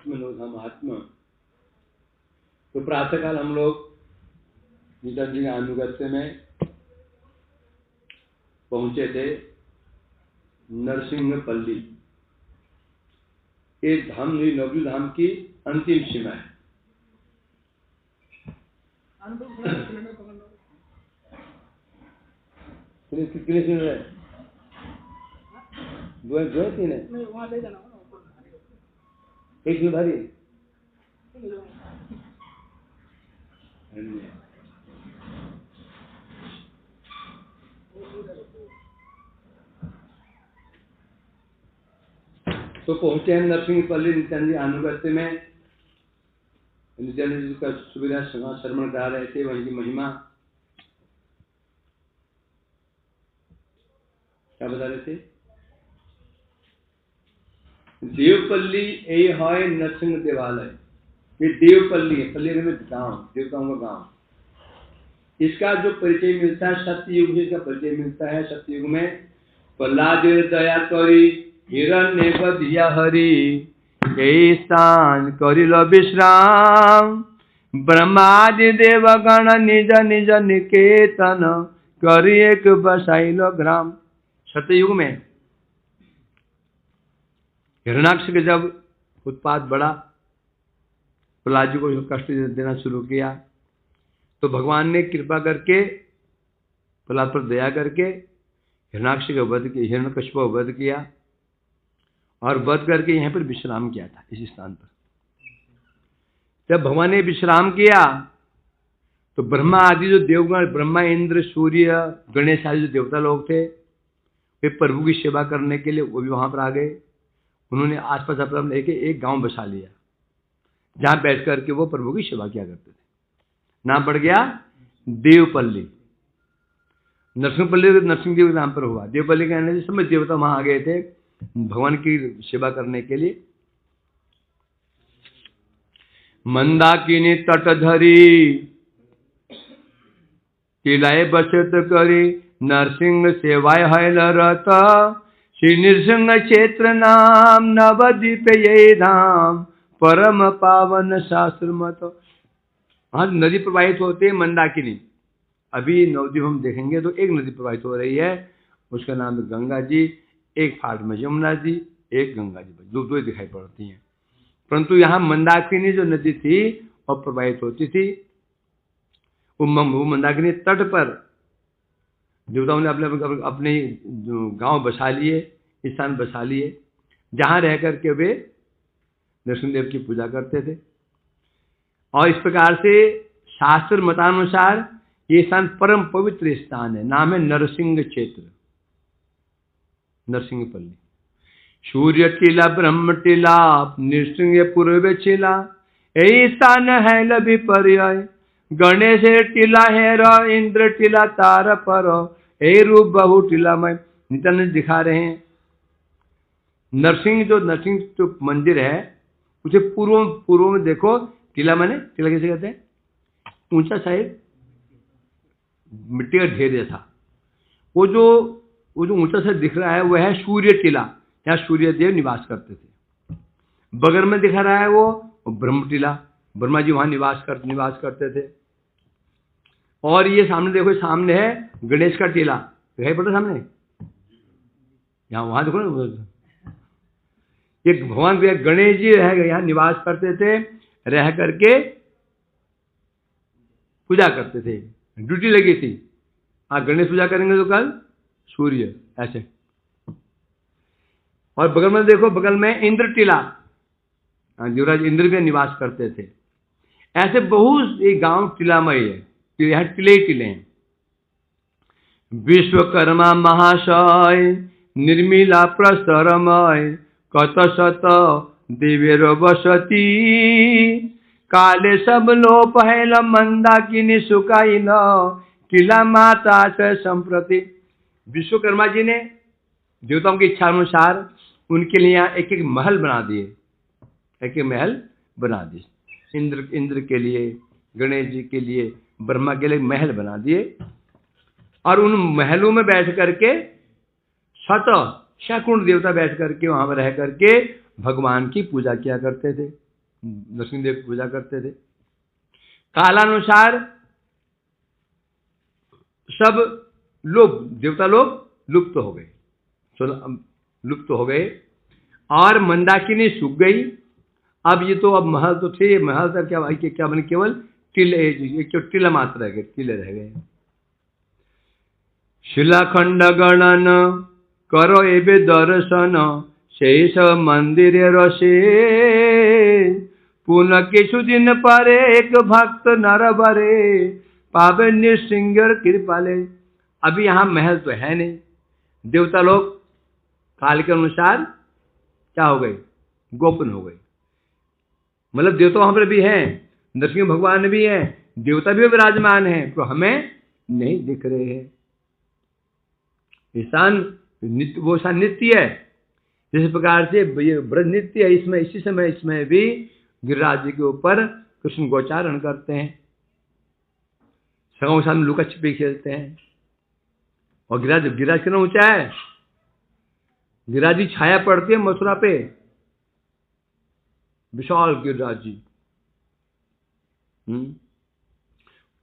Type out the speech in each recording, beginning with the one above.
आत्मनोधा महात्मा। तो प्रातःकाल हम लोग गीता जी के अनुगत्य में पहुंचे थे नरसिंहपल्ली। ये धाम नवजू धाम की अंतिम सीमा है। कितने सुन रहे? दो दो तीन है, वहां ले जाना, एक भी भारी। तो पहुंचे हैं नरसिंहपल्ली नित्यानंद जी अनुगत्य में। नित्यानंद जी का सुविधा श्रवण करा रहे थे, वहीं की महिमा क्या बता रहे थे? देवपल्ली ये है नरसिंह देवालय। ये देवपल्ली है, पल्ली में गांव, देवताओं का गांव। इसका जो परिचय मिलता है सत्ययुग से, इसका परिचय मिलता है सत्ययुग में। प्रहलाद दया करी हिरण्य बधिया हरि, यही स्थान करिल विश्राम। ब्रह्मादि देवगण निज निज निकेतन, करी एक बसाइल ग्राम। सत्ययुग में हिरण्याक्ष के जब उत्पात बढ़ा, प्रहलाद जी को कष्ट देना शुरू किया, तो भगवान ने कृपा करके प्रहलाद पर दया करके हिरण्याक्ष का वध किया, हिरण्यकश्यप का वध किया और वध करके यहाँ पर विश्राम किया था इस स्थान पर। जब भगवान ने विश्राम किया तो ब्रह्मा आदि जो देवगण, ब्रह्मा इंद्र सूर्य गणेश आदि जो देवता लोग थे, वे प्रभु की सेवा करने के लिए वो भी वहां पर आ गए। उन्होंने आसपास अपना लेके एक गांव बसा लिया, जहां बैठ करके वो प्रभु की सेवा किया करते थे। नाम पड़ गया देवपल्ली। नरसिंहपल्ली नरसिंह देव के नाम पर हुआ। देवपल्ली कहने से सब देवता वहां आ गए थे भगवान की सेवा करने के लिए। मंदाकिनी तट धरी किलाए बचत करी, नरसिंह सेवाय हैल रत। श्री नृसिंह क्षेत्र नाम, नवद्वीप ये धाम, परम पावन शास्त्र मत। वहां नदी प्रवाहित होते हैं मंदाकिनी। अभी नवद्वीप हम देखेंगे तो एक नदी प्रवाहित हो रही है, उसका नाम है गंगा जी। एक फाट में यमुना जी, एक गंगा जी, दो ही दिखाई पड़ती हैं। परंतु यहाँ मंदाकिनी जो नदी थी वह प्रवाहित होती थी। वो मंदाकिनी तट पर देवताओं ने अपने गांव बसा लिए, स्थान बसा लिए, जहां रह करके वे नरसिंहदेव की पूजा करते थे। और इस प्रकार से शास्त्र मतानुसार ये स्थान परम पवित्र स्थान है। नाम है नरसिंह क्षेत्र, नरसिंहपल्ली। सूर्य टीला, ब्रह्म टीला, नृसिंह पूर्व चिला, यही स्थान है लभी पर्याय। गणेश टीला है, इंद्र टीला तार पर, यही रूप बहु टीला में। नित्यानंद दिखा रहे हैं नरसिंह जो मंदिर है, उसे पूर्व में देखो। टीला माने, टीला कैसे कहते हैं? ऊंचा साहिब मिट्टी का ढेर जैसा। वो जो ऊंचा सा दिख रहा है वह है सूर्य टीला, जहाँ सूर्य देव निवास करते थे। बगल में दिखा रहा है वो ब्रह्म टीला, ब्रह्मा जी वहां निवास करते थे। और ये सामने देखो, सामने है गणेश का टीला, दिखाई पड़ता सामने, यहाँ वहां देखो ना, ये भगवान गणेश जी यहाँ निवास करते थे, रह करके पूजा करते थे, ड्यूटी लगी थी। आज गणेश पूजा करेंगे तो कल सूर्य, ऐसे। और बगल में देखो, बगल में इंद्र टीला, देवराज इंद्र भी निवास करते थे। ऐसे बहुत ये गांव टीलामय है, यहाँ टीले ही टीले हैं। विश्वकर्मा महाशय निर्मिला प्रस्तरमय, कत शत देवेर बसती, काले सब लोप हैल मंदाकिनी सुकाइल, टीला माता से संप्रति। विश्वकर्मा जी ने देवताओं की इच्छा अनुसार उनके लिए यहाँ एक एक महल बना दिए, एक एक महल बना दिए। इंद्र के लिए, गणेश जी के लिए, ब्रह्मा के लिए महल बना दिए। और उन महलों में बैठ करके सैकड़ों देवता बैठ करके वहां पर रह करके भगवान की पूजा किया करते थे। नरसिंहदेव की पूजा करते थे। कालानुसार सब लोग, देवता लोग लुप्त हो गए, लुप्त हो गए, और मंदाकिनी सूख गई। अब ये तो अब महल तो थे, महल तक क्या बने, केवल टीला मात्र रह गए, टीले रह गए। शिलाखंड गणन करो एबे दर्शन, शेष मंदिर रसे, पुनः किछु दिन परे एक भक्त नर बरे, पावे नृसिंह कृपाले। अभी यहां महल तो है नहीं, देवता लोग काल के अनुसार क्या हो गए, गोपन हो गए। मतलब देवता वहां पर भी हैं, नरसिंह भगवान भी हैं, देवता भी विराजमान हैं, तो हमें नहीं दिख रहे हैं। वो स्थान नित्य है, जिस प्रकार से ये ब्रज नित्य है, इसमें इसी समय इसमें भी गिरिराज जी के ऊपर कृष्ण गोचारण करते हैं, सगाओं के साथ लुका छिपी खेलते हैं। और गिरिराज कितना ऊंचा है, गिरिराज जी छाया पड़ती है मथुरा पे, विशाल गिरिराज जी।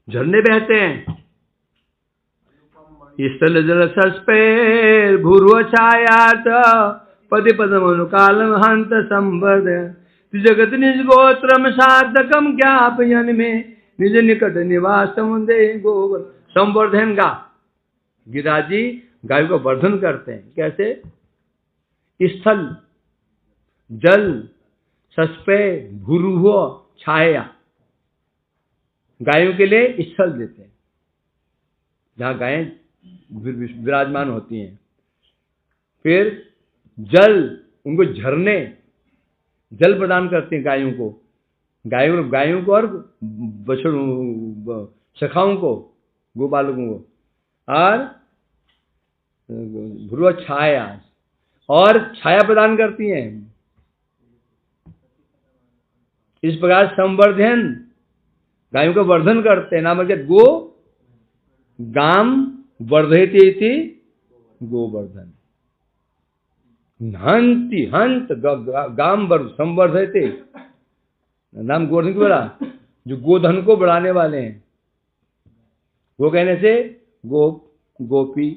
झरने बहते हैं, स्थल जल सस्पेर भूर्व छायात, पदे पदम कालम हंत संवर्ध, जगत निज गोत्रम सार्थकम ज्ञापयन में, निज निकट निवास दे गोवर संवर्धन गा। गिरिराज जी गायों का वर्धन करते हैं, कैसे? स्थल जल सस्पे भूरुह छाया, गायों के लिए स्थल देते हैं जहां गायें विराजमान होती हैं। फिर जल, उनको झरने जल प्रदान करते हैं गायों को, गायों को और बछड़ों सखाओं को, गोपालकों को। और भ्रुव छाया, और छाया प्रदान करती हैं। इस प्रकार संवर्धन, गायों का वर्धन करते हैं। नाम क्या? गो गाम वर्धयते इति गोवर्धन, हंति हंत गाम संवर्धयते, नाम गोवर्धन क्यों बड़ा? जो गोधन को बढ़ाने वाले हैं। वो कहने से गोपी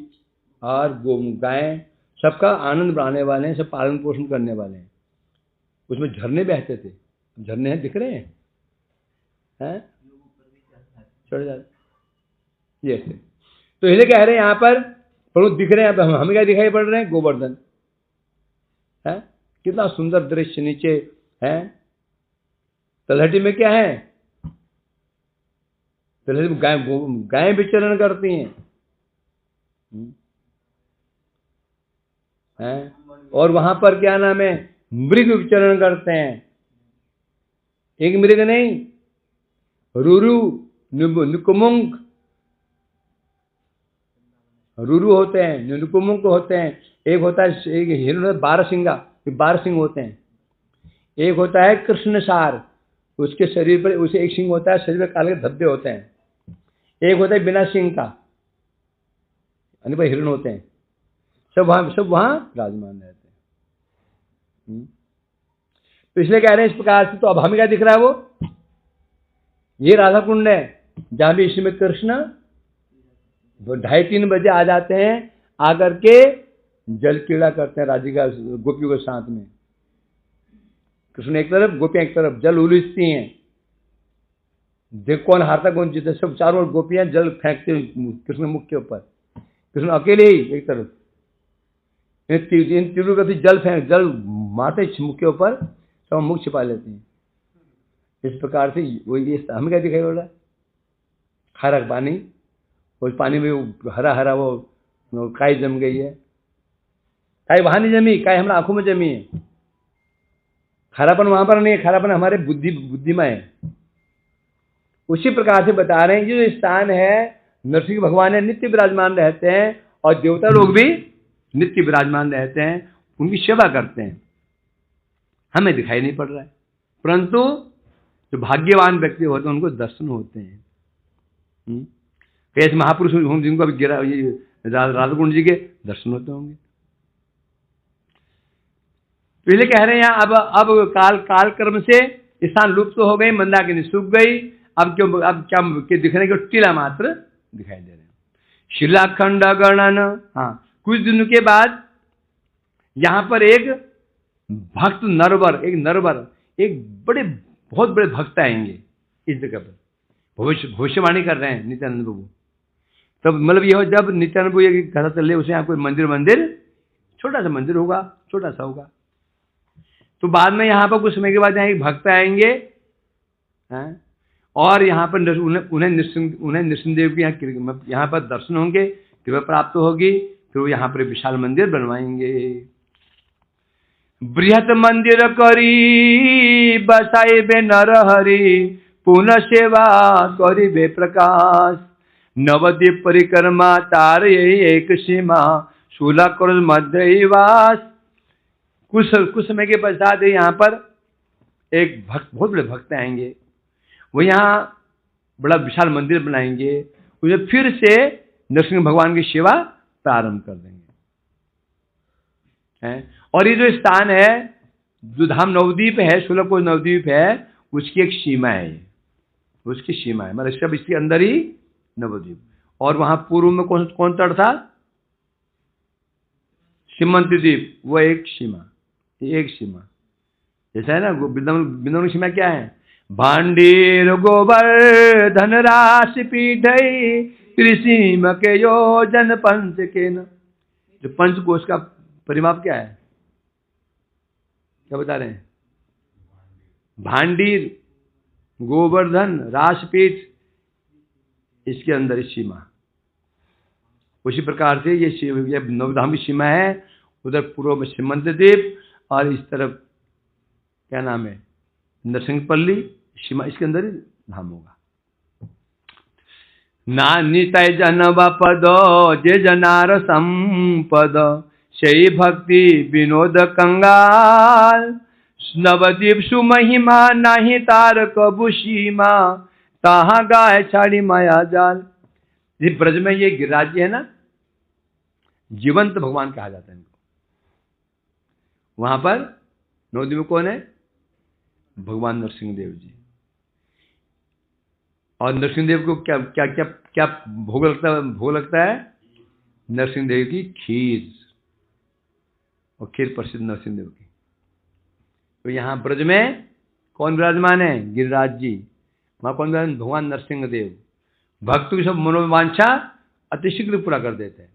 और गायें सबका आनंद बढ़ाने वाले हैं, सब पालन पोषण करने वाले हैं। उसमें झरने बहते थे, झरने हैं, दिख रहे हैं, चढ़ जाते ये ऐसे। तो इसलिए कह रहे हैं यहाँ पर प्रभु दिख रहे हैं। अब हमें क्या दिखाई पड़ रहे हैं? गोवर्धन है, कितना सुंदर दृश्य नीचे है। तलहटी में क्या है? तलहटी में गायें विचरण करती हैं, और वहां पर क्या नाम है? मृग विचरण करते हैं। एक मृग नहीं, रुरु निकुमुंक, रुरु होते हैं, निकुमुंक होते हैं। एक होता है, एक हिरण बारहसिंगा, 12 सिंह होते हैं। एक होता है कृष्णसार, उसके शरीर पर उसे एक सिंह होता है, शरीर पर काले धब्बे होते हैं। एक होता है बिना सिंह का, हिरण होते हैं। सब वहां विराजमान रहते हैं। तो इसलिए कह रहे हैं इस प्रकार से। तो अब हमें क्या दिख रहा है? वो ये राधा कुंड है, जहां भी इसमें कृष्ण 2:30-3 बजे आ जाते हैं, आकर के जल क्रीड़ा करते हैं राधिका गोपियों के साथ में। कृष्ण एक तरफ, गोपियां एक तरफ, जल उलीचती हैं। देख कौन हारता कौन जीता, सब चारों ओर गोपियां जल फेंकते हैं कृष्ण मुख के ऊपर। कृष्ण अकेले ही एक तरफ, इन तीनों का जल मारते मुख के ऊपर, सब मुख छिपा लेते हैं। इस प्रकार से वो ये हमें क्या दिखाई पड़ रहा है? हरा पानी, उस पानी में हरा हरा वो काई जम गई है। काई वहां नहीं जमी, काई हमारे आंखों में जमी है। खारापन वहां पर नहीं है, खारापन हमारे बुद्धि में है। उसी प्रकार से बता रहे हैं कि जो स्थान है, नरसिंह भगवान है, नित्य विराजमान रहते हैं, और देवता लोग भी नित्य विराजमान रहते हैं, उनकी सेवा करते हैं। हमें दिखाई नहीं पड़ रहा है, परंतु जो भाग्यवान व्यक्ति होते हैं उनको दर्शन होते हैं। कैसे महापुरुष होंगे जिनको अभी राधा कुंड जी के दर्शन होते होंगे। तो इसलिए कह रहे हैं यहाँ अब काल कर्म से स्थान लुप्त तो हो गई, मंदाकिनी सूख गई, अब क्या दिखने के टीला मात्र दिखाई दे रहे हैं। शिलाखंड गणन, हाँ, कुछ दिनों के बाद यहां पर एक भक्त नरवर, एक बहुत बड़े भक्त आएंगे इस जगह पर। भविष्यवाणी कर रहे हैं नित्यानंद प्रभु। तब मतलब यह जब नित्यानंद प्रभु ये कथा चल रही है, उसे यहाँ कोई मंदिर छोटा सा मंदिर होगा, छोटा सा होगा। तो बाद में यहाँ पर कुछ समय के बाद यहाँ एक भक्त आएंगे, हैं? और यहाँ पर उन्हें नृसिंहदेव की यहाँ पर दर्शन होंगे, कृपा प्राप्त होगी, फिर वो यहाँ पर विशाल मंदिर बनवाएंगे। बृहत मंदिर करी बसाई बे नर हरि, पुनः सेवा करी बे प्रकाश, नवद्वीप परिक्रमा तार एक सीमा, शूला करोड़ मध्य वास। कुछ समय के पश्चात यहाँ पर एक बहुत बड़े भक्त आएंगे, वो यहाँ बड़ा विशाल मंदिर बनाएंगे, उन्हें फिर से नरसिंह भगवान की सेवा प्रारंभ कर देंगे। और ये जो स्थान है, जो धाम नवद्वीप है, 16 कोस नवद्वीप है, उसकी एक सीमा है, उसकी सीमा है, मतलब सब इसके अंदर ही नवद्वीप। और वहां पूर्व में कौन तट था? सीमंत द्वीप, वो एक सीमा जैसा है ना। वृंदावन की सीमा क्या है? भांडीर गोवर्धन राशि पीठई, त्रिसीम के योजन पंच के न। जो पंचकोश का परिमाप क्या है, क्या बता रहे हैं? भांडीर, गोवर्धन, रासपीठ, इसके अंदर इस सीमा। उसी प्रकार से ये नवधाम की सीमा है। उधर पूर्व में सीमंत द्वीप और इस तरफ क्या नाम है, नरसिंहपल्ली सीमा, इसके अंदर ही धाम होगा। ना नितय जनव पद जे जनार संपद, शयी भक्ति विनोद कंगाल, नवद्वीप सुमहिमा नाही तार कबु सीमा, ताहा गाय छाड़ी माया जाल। ये ब्रज में ये गिरिराज जी है ना, जीवंत भगवान कहा जाता है इनको। वहां पर नवद्वीप में कौन है? भगवान नरसिंह देव जी। और नरसिंह देव को क्या क्या क्या क्या भोग लगता है? नरसिंह देव की खीर, और खीर प्रसिद्ध नरसिंह देव की। तो यहाँ ब्रज में कौन विराजमान है? गिरिराज जी। वहां कौन विराजमान? भगवान नरसिंह देव। भक्त की सब मनोवांछा अतिशीघ्र पूरा कर देते हैं।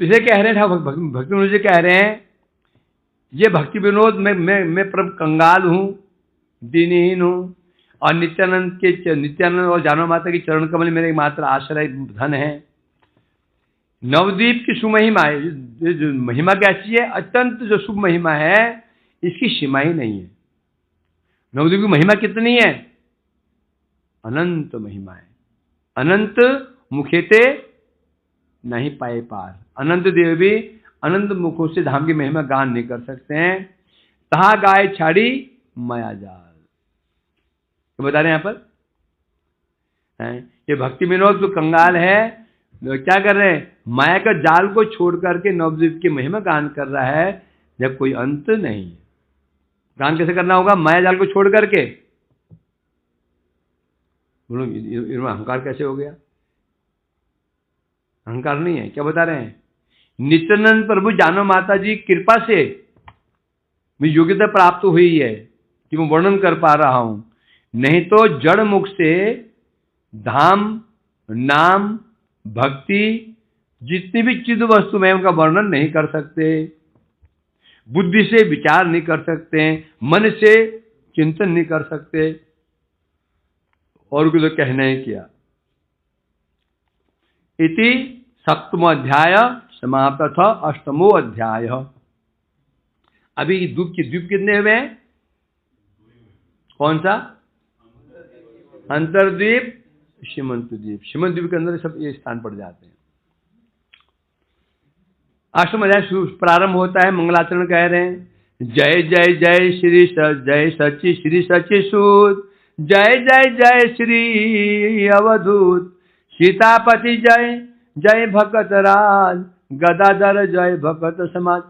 तो इसे कह रहे हैं, भक्ति विनोद जी कह रहे हैं, ये भक्ति विनोद मैं परम कंगाल हूं, दीनहीन हूं, और नित्यानंद और जानव माता की चरण कमल मेरे मात्र आश्रय धन है। नवद्वीप की सुमहिमा है, जो महिमा कैसी है? अत्यंत जो शुभ महिमा है, इसकी सीमा ही नहीं है। नवद्वीप की महिमा कितनी है? अनंत महिमा है। अनंत मुखेते नहीं पाए पार। अनंत देव भी अनंत मुखों से धाम की महिमा गान नहीं कर सकते हैं। तहा गाय छाड़ी माया जाल, तो बता रहे हैं यहाँ पर ये भक्ति विनोद जो कंगाल है, क्या कर रहे हैं? माया का जाल को छोड़ करके नवद्वीप की महिमा गान कर रहा है, जब कोई अंत नहीं है। गान कैसे करना होगा? माया जाल को छोड़ करके। बोलो इनमें अहंकार कैसे हो गया? अहंकार नहीं है। क्या बता रहे हैं? नित्यानंद प्रभु जानव माता जी कृपा से मुझे योग्यता प्राप्त हुई है कि मैं वर्णन कर पा रहा हूं, नहीं तो जड़ मुख से धाम, नाम, भक्ति, जितनी भी चिद वस्तु में उनका वर्णन नहीं कर सकते, बुद्धि से विचार नहीं कर सकते, मन से चिंतन नहीं कर सकते, और कुछ तो कहना ही किया। इति 7वां अध्याय समाप्त था। 8वां अध्याय। अभी द्वीप कितने हुए हैं? कौन सा? अंतरद्वीप, सीमंत द्वीप। सीमंत द्वीप के अंदर सब ये स्थान पड़ जाते हैं। 8वां अध्याय प्रारंभ होता है, मंगलाचरण कह रहे हैं। जय जय जय श्री जय सची श्री सची सूत, जय जय जय श्री अवधूत, सीतापति जय जय भगत राज, गदाधर जय भगत समाज।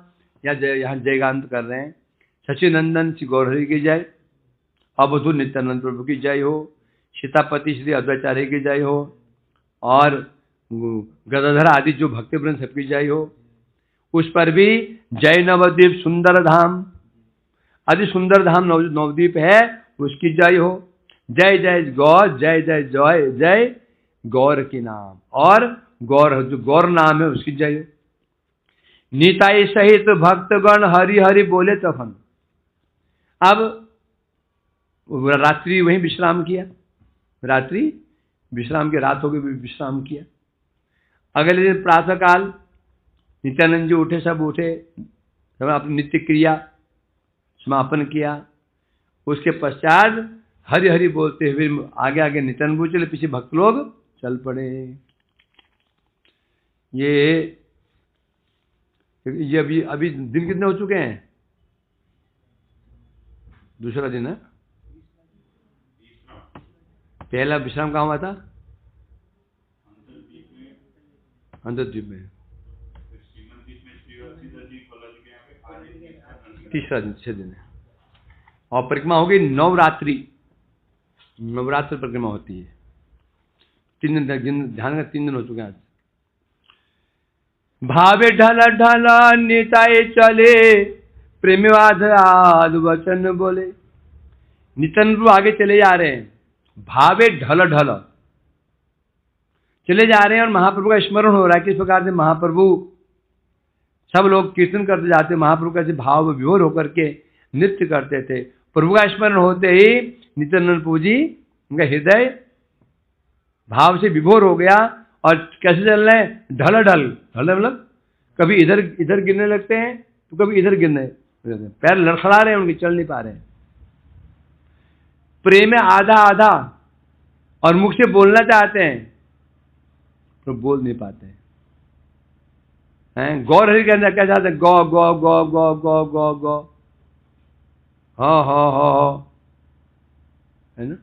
यहाँ जयगान कर रहे हैं। सचिनंदन श्री गौरहरि की जय, अवधूत नित्यानंद प्रभु की जय हो, सीतापति श्री अद्वैताचार्य की जय हो, और गदाधर आदि जो भक्तवृंद सबकी जय हो। उस पर भी जय नवद्वीप सुंदर धाम, अति सुंदर धाम नवद्वीप है, उसकी जय हो। जय जय गौर, जय जय जय जय गौर की नाम, और गौर जो गौर नाम है उसकी जय हो। निताई सहित भक्तगण हरि हरि बोले तफन। अब रात्रि वहीं विश्राम किया, रात्रि विश्राम की रात हो गई, विश्राम किया। अगले दिन प्रातः काल नित्यानंद जी उठे, सब उठे, सब अपनी नित्य क्रिया समापन किया। उसके पश्चात हरि हरि बोलते हुए आगे आगे नित्यानंद जी चले, पीछे भक्त लोग चल पड़े। ये अभी दिन कितने हो चुके हैं? दूसरा दिन है। पहला विश्राम कहाँ हुआ था? अंतर्द्वीप में। तीसरा दिन है। और परिक्रमा होगी नवरात्रि, नवरात्र परिक्रमा होती है। 3 दिन तक, ध्यान का 3 दिन हो चुके हैं आज। भावे ढल ढल निताए चले, प्रेमवाद वचन बोले। नित्यानंद आगे चले जा रहे हैं, भावे ढल ढल चले जा रहे हैं, और महाप्रभु का स्मरण हो रहा है। किस प्रकार से महाप्रभु, सब लोग कीर्तन करते जाते, महाप्रभु कैसे भाव विभोर होकर के नृत्य करते थे। प्रभु का स्मरण होते ही नित्यानंद प्रभु जी, उनका हृदय भाव से विभोर हो गया, और कैसे चल रहे हैं? ढल ढल। ढल मतलब कभी इधर इधर गिरने लगते हैं, तो कभी इधर गिरने, पैर लड़खड़ा रहे हैं उनके, चल नहीं पा रहे हैं। प्रेम में आधा आधा, और मुख से बोलना चाहते हैं तो बोल नहीं पाते हैं। गौर हरि के अंदर क्या चाहते हैं? गौ गौ गौ गौ गौ गौ गौ, हो है ना,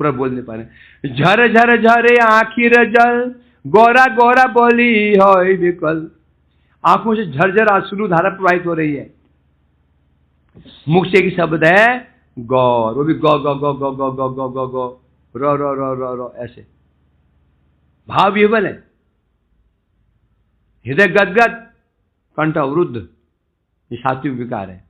पूरा बोल नहीं पा रहे। झर झर झरे आखिर जल, गौरा गौरा बोली हो विकल। आंखों से झरझर आंसू धारा प्रवाहित हो रही है। मुख से एक शब्द है गौर, वो भी गौ गौ गौ गौ गौ गौ गौ गौ गौ, रो रो रो रो रो, ऐसे भाव विह्वल है, हृदय गदगद, कंठ अवरुद्ध, ये सात्विक विकार है।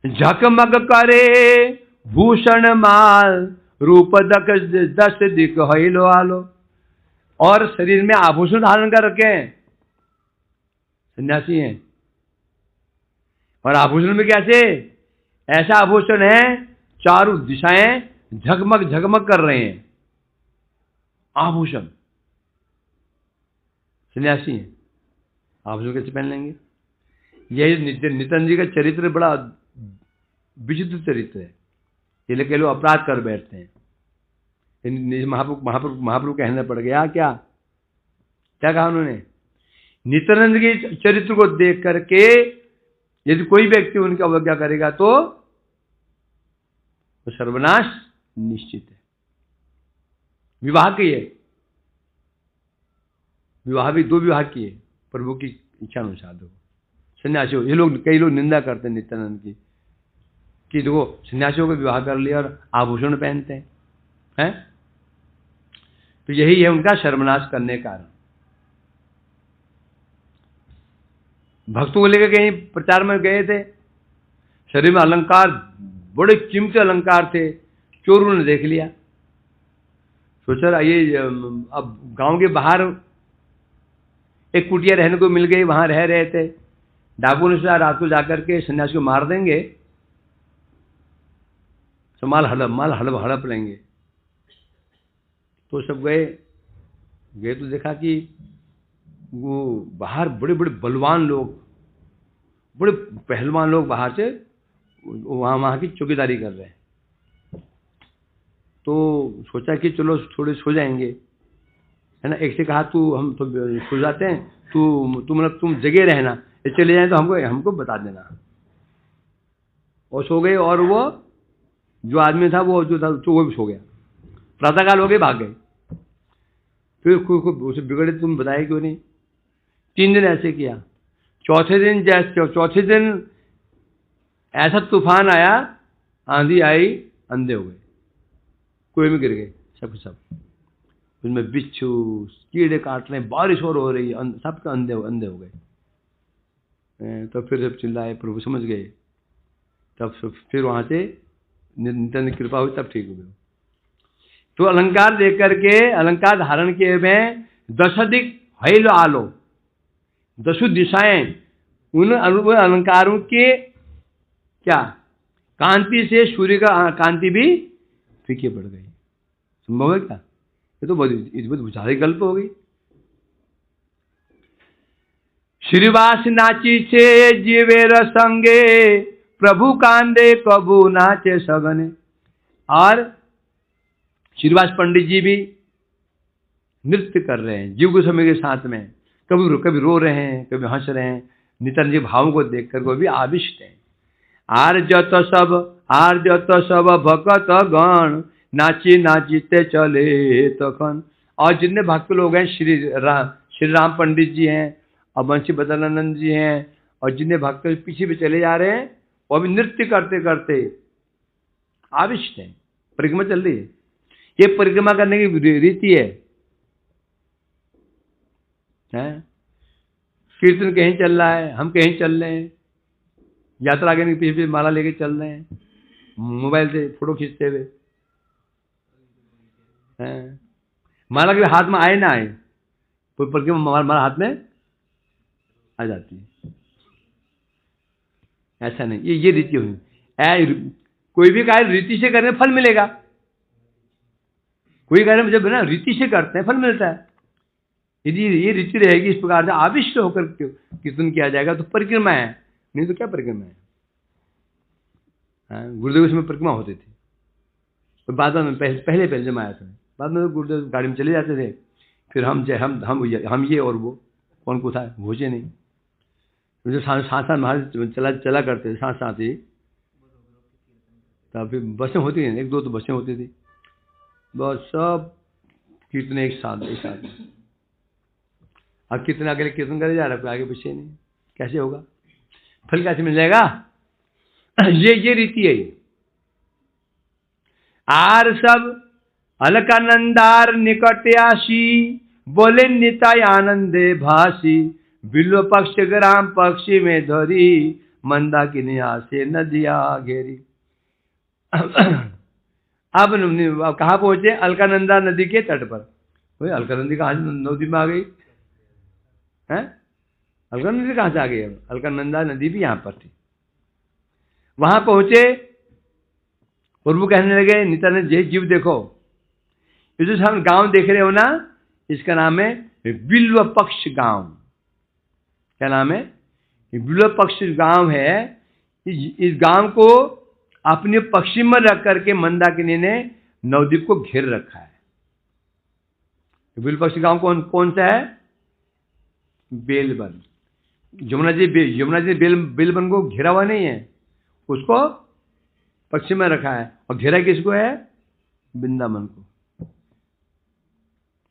झकमग करे भूषण माल, रूप दस दिक हिलो आलो। और शरीर में आभूषण धारण कर रखे हैं, सन्यासी हैं। और आभूषण में कैसे? ऐसा आभूषण है चारों दिशाएं झगमग झगमग कर रहे हैं, आभूषण। सन्यासी हैं, आभूषण कैसे पहन लेंगे? यही नित्यानंद जी का चरित्र बड़ा विचित्र चरित्र है। ये कई लोग अपराध कर बैठते हैं। महाप्रभु कहना पड़ गया, क्या कहा उन्होंने? नित्यानंद के चरित्र को देख करके यदि कोई व्यक्ति उनकी अवज्ञा करेगा तो सर्वनाश निश्चित है। विवाह किए, विवाह भी 2 विवाह किए प्रभु की इच्छा अनुसार। देखो सन्यासी, ये लोग, कई लोग निंदा करते हैं नित्यानंद की, कि देखो सन्यासियों को विवाह कर लिया और आभूषण पहनते हैं। तो यही है उनका सर्वनाश करने का कारण। भक्तों को लेकर कहीं प्रचार में गए थे, शरीर में अलंकार, बड़े कीमती अलंकार थे, चोरों ने देख लिया। सोचा ये अब गांव के बाहर एक कुटिया रहने को मिल गई, वहां रह रहे थे। डाकुओं ने सोचा रात को जाकर के सन्यासी को मार देंगे तो माल हड़प लेंगे। तो सब गए तो देखा कि वो बाहर बड़े बड़े बलवान लोग, बड़े पहलवान लोग बाहर से वहाँ की चौकीदारी कर रहे हैं। तो सोचा कि चलो थोड़े सो जाएंगे, है ना। एक से कहा तू, हम तो सो जाते हैं, तुम जगे रहना, चले जाए तो हमको बता देना। और सो गए, और वो जो आदमी था वो भी सो गया। प्रातःकाल हो गए, भाग गए। फिर उसे बिगड़े, तुम बताए क्यों नहीं? 3 दिन ऐसे किया। चौथे दिन ऐसा तूफान आया, आंधी आई, अंधे हो गए, कुएं में गिर गए सब सब। उसमें बिच्छू कीड़े काट रहे, बारिश और हो रही, सबके अंधे अंधे हो गए। तो फिर सब चिल्लाए, प्रभु समझ गए। तब फिर वहां से नित्यानंद की कृपा हुई, तब ठीक हो गए। तो अलंकार देख करके, अलंकार धारण किए हुए दशाधिक हैलो आलो, दसों दिशाएं उन अलंकारों के क्या कांति से सूर्य का कांति भी फीके पड़ गई। संभव है क्या? ये तो बहुत विचारी कल्प हो गई। श्रीवास नाची छे जीवेर संगे, प्रभु कांदे कबू नाचे सगने। और श्रीवास पंडित जी भी नृत्य कर रहे हैं जीव गोस्वामी के साथ में, कभी रो रहे हैं, कभी हंस रहे हैं। नित्यानंद जी भावों को देखकर वो भी आविष्ट हैं। आर जत सब भक्त गण, नाची नाचते चले तखन। और जितने भक्त लोग हैं, श्री राम पंडित जी हैं और बंशी बदलानंद जी हैं, और जितने भक्त पीछे भी चले जा रहे हैं, वो भी नृत्य करते करते आविष्ट हैं। परिक्रमा चल रही है। ये परिक्रमा करने की रीति है। कीर्तन कहीं चल रहा है, हम कहीं चल रहे हैं, यात्रा आगे पीछे पीछे माला लेके चल रहे हैं, मोबाइल से फोटो खींचते हुए। माला के हाथ में आए ना आए, परिक्रमा माला हाथ में आ जाती है। ऐसा नहीं, ये रीति हुई। कोई भी कार्य रीति से करने फल मिलेगा। कोई कार्य जब ना रीति से करते हैं फल मिलता है। यदि ये रीति रहेगी, इस प्रकार से आविष्ट होकर कीर्तन किया जाएगा तो परिक्रमा है, नहीं तो क्या परिक्रमा है। गुरुदेव इसमें परिक्रमा होती थी। तो बाद में पहले जब आया था, बाद में तो गुरुदेव गाड़ी में चले जाते थे। फिर हम ये और वो कौन को था, भोजे नहीं। जो साथ महाराज चला करते साथ ही। तब फिर बसें होती हैं, एक दो तो बसें होती थी, बस सब कीर्तन एक साथ। अब कितना अकेले कीर्तन करे जा रहा है, आगे पीछे नहीं, कैसे होगा? फल कैसे मिल जाएगा? ये रीति है। आर सब अलकानंदार निकट आशी, बोले निताय आनंदे भासी। बिल्व पक्ष ग्राम पक्षी में धरी, मंदा की निहासे नदिया घेरी। अब कहाँ पहुंचे? अलकानंदा नदी के तट पर। अलकानंदी कहाँ नदी में आ गई है? अलकानंदा नदी कहाँ से आ गई? अलकानंदा नदी भी यहाँ पर थी। वहां पहुंचे, प्रभु कहने लगे, नित्यानंद जी जीव देखो, ये जो हम गांव देख रहे हो ना, इसका नाम है बिल्व पक्ष गांव। क्या नाम है? बिल्व पक्ष गांव है। इस गांव को अपने पश्चिम में रख करके मंदाकिनी ने नवद्वीप को घेर रखा है। बिल्व पक्ष गांव कौन सा है? बेलबन। यमुना जी बेलबन को घेरा हुआ नहीं है, उसको पश्चिम में रखा है। और घेरा किसको है? वृंदावन को,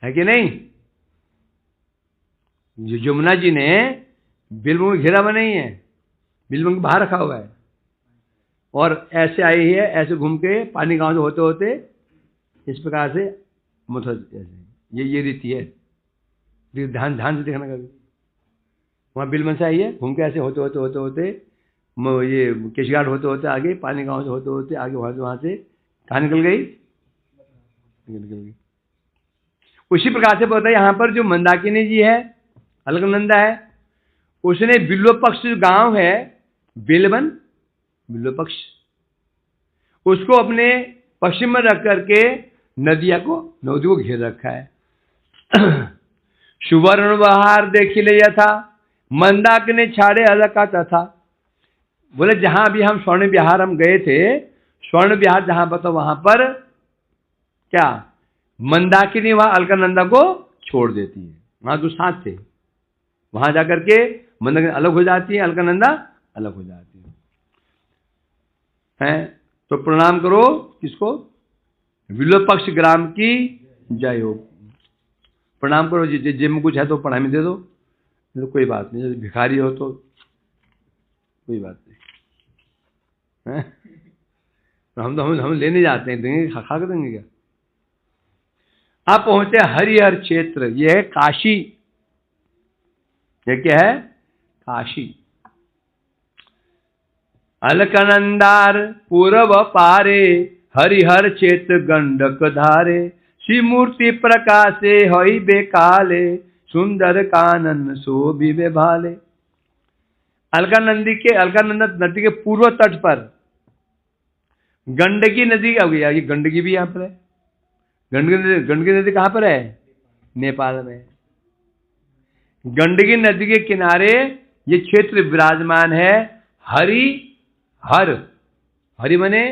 है कि नहीं? यमुना जी ने बेलबन को घेरा हुआ नहीं है, बेलबन को बाहर रखा हुआ है। और ऐसे आई है, ऐसे घूम के पानी गांव से होते होते इस प्रकार से मथुरा। ये रीति है, ध्यान से देखना। कभी वहाँ बिलबन से आई है, घूम के ऐसे होते ये केशघाट होते होते आगे, पानी गांव से होते होते आगे, वहां से कहाँ निकल गई? उसी प्रकार से पता है यहाँ पर जो मंदाकिनी जी है, अलकनंदा है, उसने बिल्व पक्ष गांव है बिलबन, बिल्व पक्ष, उसको अपने पश्चिम में रख करके नदी को घेर रखा है। सुवर्ण बहार देखिले यथा, मंदाकिनी छाड़े अलका तथा। बोले जहां भी हम स्वर्ण विहार हम गए थे, स्वर्ण विहार जहां पर, तो वहां पर क्या मंदाकिनी वहां अलकानंदा को छोड़ देती है। वहां जो साथ थे वहां जाकर के मंदाकिनी अलग हो जाती है, अलकानंदा अलग हो जाती है। तो प्रणाम करो किसको? बिल्व पक्ष ग्राम की जय हो। प्रणाम करो। जेब में कुछ है तो पढ़ाई में दे दो, तो कोई बात नहीं। भिखारी हो तो कोई बात नहीं। हम लेने जाते हैं, देंगे, खा कर देंगे क्या? आप पहुंचे हरिहर क्षेत्र, ये है काशी। ये क्या है? काशी। अलकनंदार पूर्व पारे, हरिहर क्षेत्र गंडक धारे, श्री मूर्ति प्रकाशे हई बेकाले, सुंदर कानन शोभिबे भाले। अलकानंदा नदी के पूर्व तट पर गंडकी नदी का हो गया, ये गंडकी भी यहां पर है। गंडकी नदी कहां पर है? नेपाल में। गंडकी नदी के किनारे ये क्षेत्र विराजमान है। हरिहर, हरि मने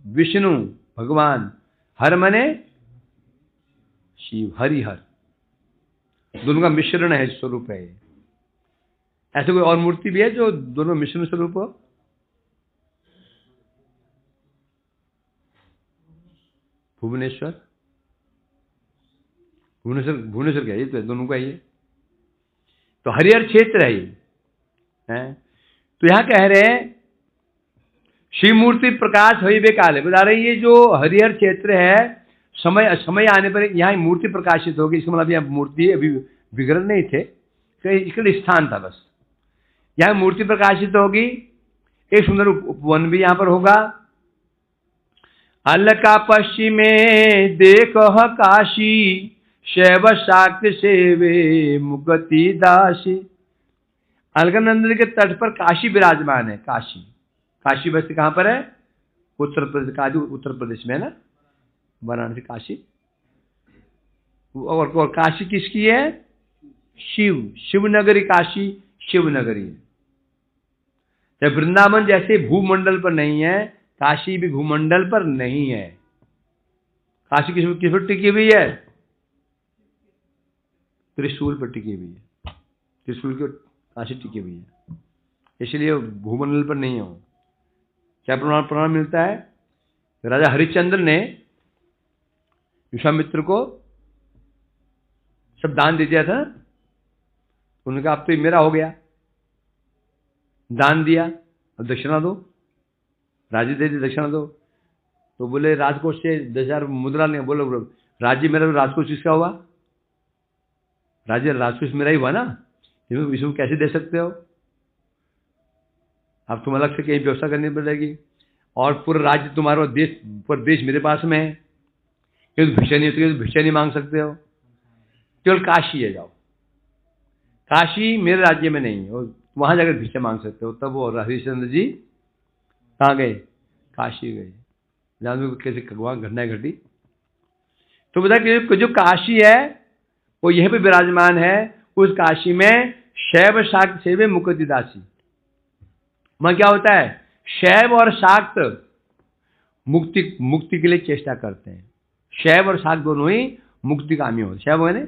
विष्णु भगवान, हर मने शिव, हरिहर, दोनों का मिश्रण है, स्वरूप है। ऐसे कोई और मूर्ति भी है जो दोनों मिश्रण स्वरूप हो? भुवनेश्वर, भुवनेश्वर क्या है? ये तो दोनों का ही है। तो हरिहर क्षेत्र है ये, है? तो यहां कह रहे हैं शिव मूर्ति प्रकाश हुई बे काले, बता रहे ये जो हरिहर क्षेत्र है, समय आने पर यहाँ मूर्ति प्रकाशित होगी। इसका मतलब यहाँ मूर्ति अभी विग्रह नहीं थे, तो इसके लिए स्थान था बस। यहाँ मूर्ति प्रकाशित होगी, एक सुंदर उपवन भी यहाँ पर होगा। अलका पश्चिमे देख काशी, शैव शाक्त सेवे मुगति दासी। अलकानंदा के तट पर काशी विराजमान है। काशी वैसे कहां पर है? उत्तर प्रदेश, काशी उत्तर प्रदेश में है ना, वाराणसी काशी। और काशी किसकी है? शिव नगरी, काशी शिव नगरी है। जब वृंदावन जैसे भूमंडल पर नहीं है, काशी भी भूमंडल पर नहीं है। काशी किस पर टिकी हुई है? त्रिशूल पर टिकी हुई है। त्रिशूल की काशी टिकी हुई है, इसलिए भूमंडल पर नहीं है। क्या प्रमाण मिलता है? राजा हरिश्चंद्र ने विश्वामित्र को सब दान दे दिया था। उन्होंने कहा अब तो मेरा हो गया, दान दिया, अब दक्षिणा दो, राज्य दे दी, दक्षिणा दो। तो बोले राजकोष से 10,000 मुद्रा ने। बोलो राज्य मेरा, तो राजकोष किसका हुआ? राज्य राजकोष मेरा ही हुआ ना, इसमें कैसे दे सकते हो? अब तुम अलग से कहीं व्यवस्था करनी पड़ेगी, और पूरा राज्य तुम्हारा, देश मेरे पास में है। भिक्षा नहीं होती, भिक्षा नहीं मांग सकते हो। केवल काशी है, जाओ, काशी मेरे राज्य में नहीं है, वहां जाकर भिक्षा मांग सकते हो। तब वो हरिश्चंद्र जी कहाँ गए? काशी गए, जहां कैसे घटना घटी। तो बता कि जो काशी है वो यहीं पे विराजमान है। उस काशी में शैव शाक्त सेवे मुक्ति दासी। वहां क्या होता है? शैव और शाक्त मुक्ति के लिए चेष्टा करते हैं। शैव और शाक्त दोनों ही मुक्तिकामी होते। शैव मैंने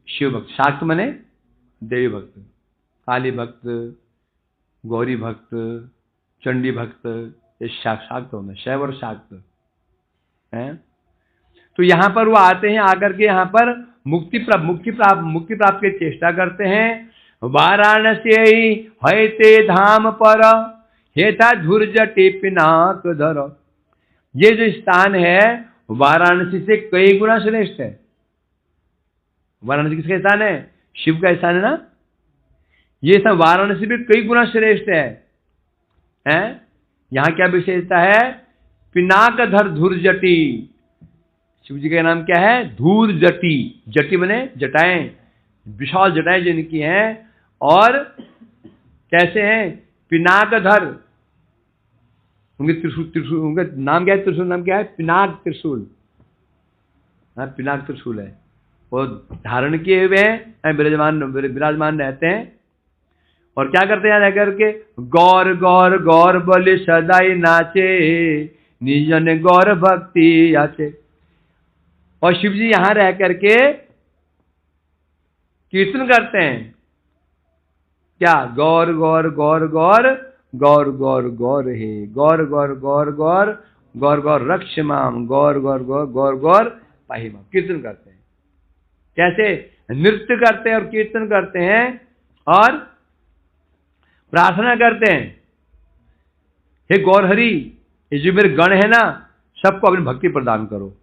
शिव भक्त, शाक्त मैंने देवी भक्त, काली भक्त, गौरी भक्त, चंडी भक्त, ये शाक्त होते हैं, शैव और शाक्त हैं। तो यहां पर वो आते हैं, आकर के यहां पर मुक्ति प्राप्त की चेष्टा करते हैं। वाराणसी है ते धाम पर, हेता धुर्जटे पिनाक धर। ये जो स्थान है वाराणसी से कई गुना श्रेष्ठ है। वाराणसी किसका स्थान है? शिव का स्थान है ना। ये सब वाराणसी में कई गुना श्रेष्ठ है। यहां क्या विशेषता है? पिनाक धर धुर्जटी। शिव जी का नाम क्या है? धूर जटी। जटी बने जटाएं, विशाल जटाएं जिनकी हैं। और कैसे हैं? पिनाकधर। उनके त्रिशूल, उनका नाम क्या है? त्रिशूल नाम क्या है? पिनाक त्रिशूल। हाँ, पिनाक त्रिशूल है। वो धारण किए हुए हैं, विराजमान रहते हैं। और क्या करते हैं? रह करके गौर गौर गौर बोले सदाई नाचे, निजन गौर भक्ति आचे। और शिव जी यहां रह करके कीर्तन करते हैं। क्या? गौर गौर गौर गौर गौर गौर गौर हे, गौर गौर गौर गौर गौर गौर रक्ष माम, गौर गौर गौर गौर गौर पाहि माम। कीर्तन करते हैं। कैसे? नृत्य करते हैं और कीर्तन करते हैं और प्रार्थना करते हैं। हे गौर हरि, ये जो मेरे गण है ना, सबको अपनी भक्ति प्रदान करो।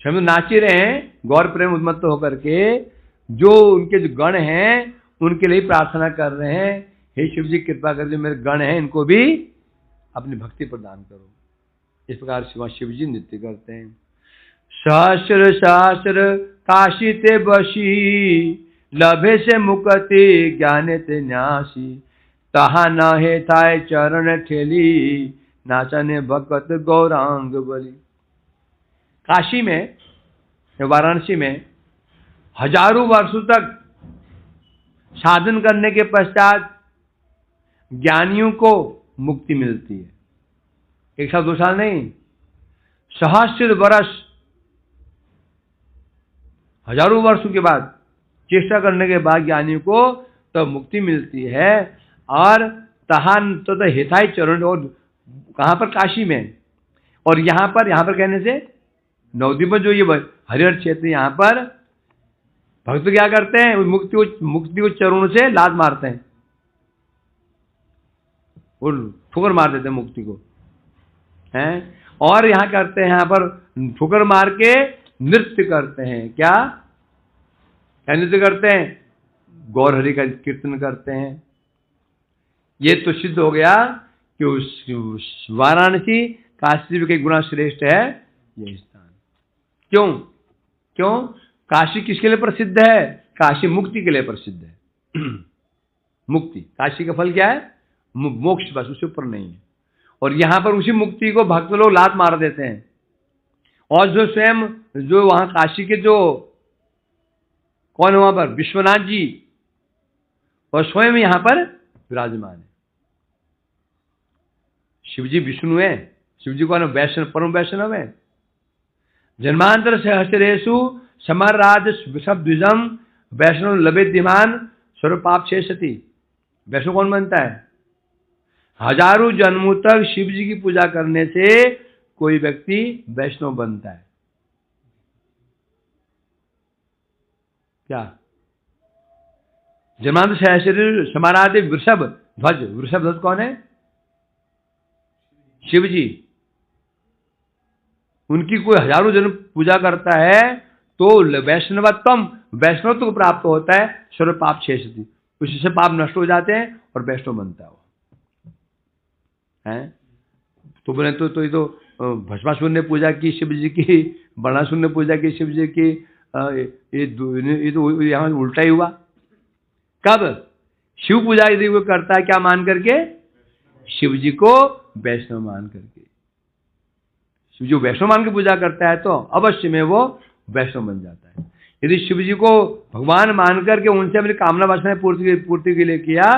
हम नाच ही रहे हैं गौर प्रेम उन्मत्त होकर के, जो उनके जो गण हैं उनके लिए प्रार्थना कर रहे हैं, हे शिव जी कृपा कर, जो मेरे गण हैं इनको भी अपनी भक्ति प्रदान करो। इस प्रकार शिव जी नृत्य करते हैं। सहस्र सहस्र काशी ते बसी, लभे से मुक्ति ज्ञाने ते न्यासी, तहा न हे थाय चरण ठेली, नाचने भगत गौरांग बली। काशी में, वाराणसी में हजारों वर्षों तक साधन करने के पश्चात ज्ञानियों को मुक्ति मिलती है। 1 साल 2 साल नहीं, सहस्र वर्ष, हजारों वर्षों के बाद चेष्टा करने के बाद ज्ञानियों को तो मुक्ति मिलती है। और तहान तो हिताई चरण, और कहां पर? काशी में। और यहां पर कहने से नवद्वीप में जो ये हरिहर क्षेत्र, यहां पर भक्त क्या करते हैं? मुक्ति को चरणों से लात मारते हैं और ठोकर मार देते हैं मुक्ति को, हैं? और यहां करते हैं, यहां पर ठोकर मार के नृत्य करते हैं। क्या नृत्य करते हैं? गौर हरि का कीर्तन करते हैं। ये तो सिद्ध हो गया कि उस वाराणसी काशी के गुना श्रेष्ठ है यह स्थान। क्यों? काशी किसके लिए प्रसिद्ध है? काशी मुक्ति के लिए प्रसिद्ध है। मुक्ति, काशी का फल क्या है? मोक्ष, बस, उससे ऊपर नहीं है। और यहां पर उसी मुक्ति को भक्त लोग लात मार देते हैं। और जो स्वयं, जो वहां काशी के जो कौन है वहां पर? विश्वनाथ जी, और स्वयं यहां पर विराजमान है। शिव जी विष्णु है, शिव जी कौन है? वैष्णव, परम वैष्णव है। जन्मांतर सहस्रेषु समराज सब द्विजम वैष्णव लभेद्यमान सर्वपाप शेषति। वैष्णव कौन बनता है? हजारों जन्मों तक शिव जी की पूजा करने से कोई व्यक्ति वैष्णव बनता है। क्या? जन्मांतर सहस्रेषु समराज वृषभ ध्वज। वृषभ ध्वज कौन है? शिव जी। उनकी कोई हजारों जन्म पूजा करता है तो वैष्णवत्व को प्राप्त होता है। सर्व पाप शेषति, उससे पाप नष्ट हो जाते हैं और वैष्णव बनता है वो, हैं? तो बोले तो ये तो भस्मासुर ने पूजा की शिव जी की, बणासुर ने पूजा की शिव जी की, ये तो यहाँ उल्टा ही हुआ। कब? शिव पूजा यदि वो करता है क्या मान करके? शिव जी को वैष्णव मान करके। शिव जी वैष्णव मान के पूजा करता है तो अवश्य में वो वैष्णव बन जाता है। यदि शिव जी को भगवान मान करके उनसे अपनी कामना वासना पूर्ति के लिए किया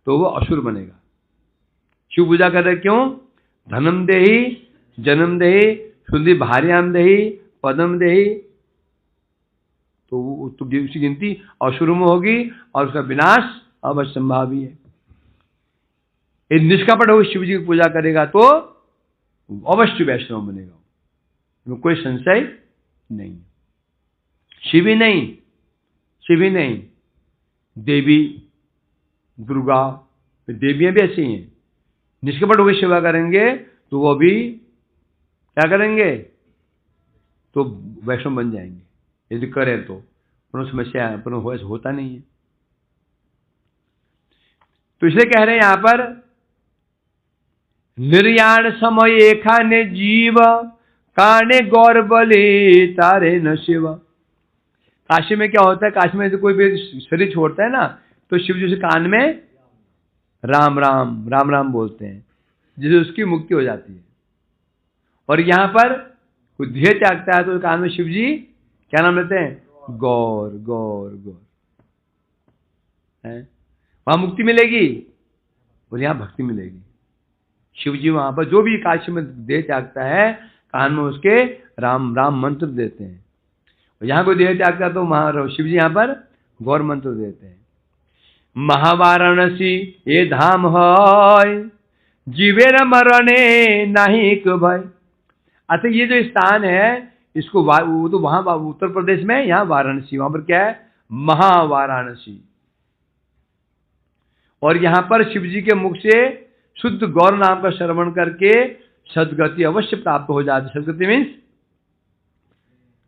तो वो असुर बनेगा। शिव पूजा कर रहे क्यों? धनम देहि, जन्म देहि, शुद्धि भार्याम देहि, पदम देहि, तो उसकी गिनती असुर में होगी और उसका विनाश अवश्य संभावी है। यदि निष्कपट हो शिव जी की पूजा करेगा तो अवश्य वैष्णव बनेगा, कोई संशय नहीं। शिव ही नहीं, देवी दुर्गा, देवियां भी ऐसी हैं। निष्कपट होकर सेवा करेंगे तो वो भी क्या करेंगे? तो वैष्णव बन जाएंगे यदि करें तो। समस्या होता नहीं है। तो इसलिए कह रहे हैं यहां पर, निर्याण समय खाने जीव, काने गौर बले तारे न शिव। काशी में क्या होता है? काशी में तो कोई भी शरीर छोड़ता है ना तो शिव जी से कान में राम राम राम राम बोलते हैं, जिससे उसकी मुक्ति हो जाती है। और यहां पर कोई ध्येय त्यागता है तो कान में शिव जी क्या नाम लेते हैं? गौर गौर गौर। वहां मुक्ति मिलेगी और यहां भक्ति मिलेगी। शिव जी वहां पर जो भी काशी में देह त्यागता है कान में उसके राम राम मंत्र देते हैं। और यहां कोई देह त्यागता है तो शिव जी यहां पर गौर मंत्र देते हैं। महावाराणसी ये धाम है, जीवेर मरणे नहीं भय। अच्छा, ये जो स्थान है इसको वो तो वहां उत्तर प्रदेश में, यहाँ वाराणसी, वहां पर क्या है? महावाराणसी। और यहां पर शिव जी के मुख से शुद्ध गौर नाम का श्रवण करके सदगति अवश्य प्राप्त हो जाती है। सदगति मीन्स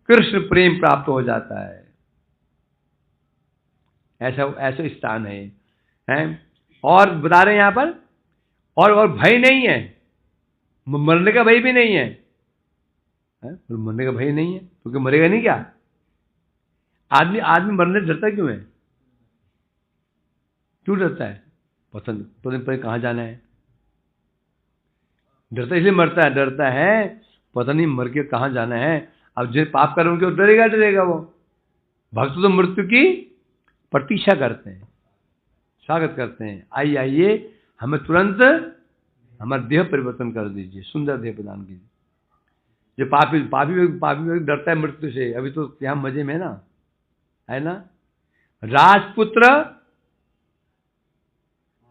कृष्ण प्रेम प्राप्त हो जाता है। ऐसा ऐसा स्थान है, हैं? और बता रहे हैं यहाँ पर, और भय नहीं है, मरने का भय भी नहीं है, मरने का भय नहीं है, क्योंकि मरेगा नहीं क्या? आदमी मरने से डरता क्यों है? क्यों डरता है? पसंद पर कहाँ जाना है, डरता इसलिए मरता है, डरता है पता नहीं मर के कहाँ जाना है। अब जो पाप करोगे वो डरेगा वो। भक्त तो मृत्यु की प्रतीक्षा करते हैं, स्वागत करते हैं, आइए आइए हमें तुरंत हमारा देह परिवर्तन कर दीजिए, सुंदर देह प्रदान कीजिए। जो पापी डरता है मृत्यु से, अभी तो यहाँ मजे में ना है ना। राजपुत्र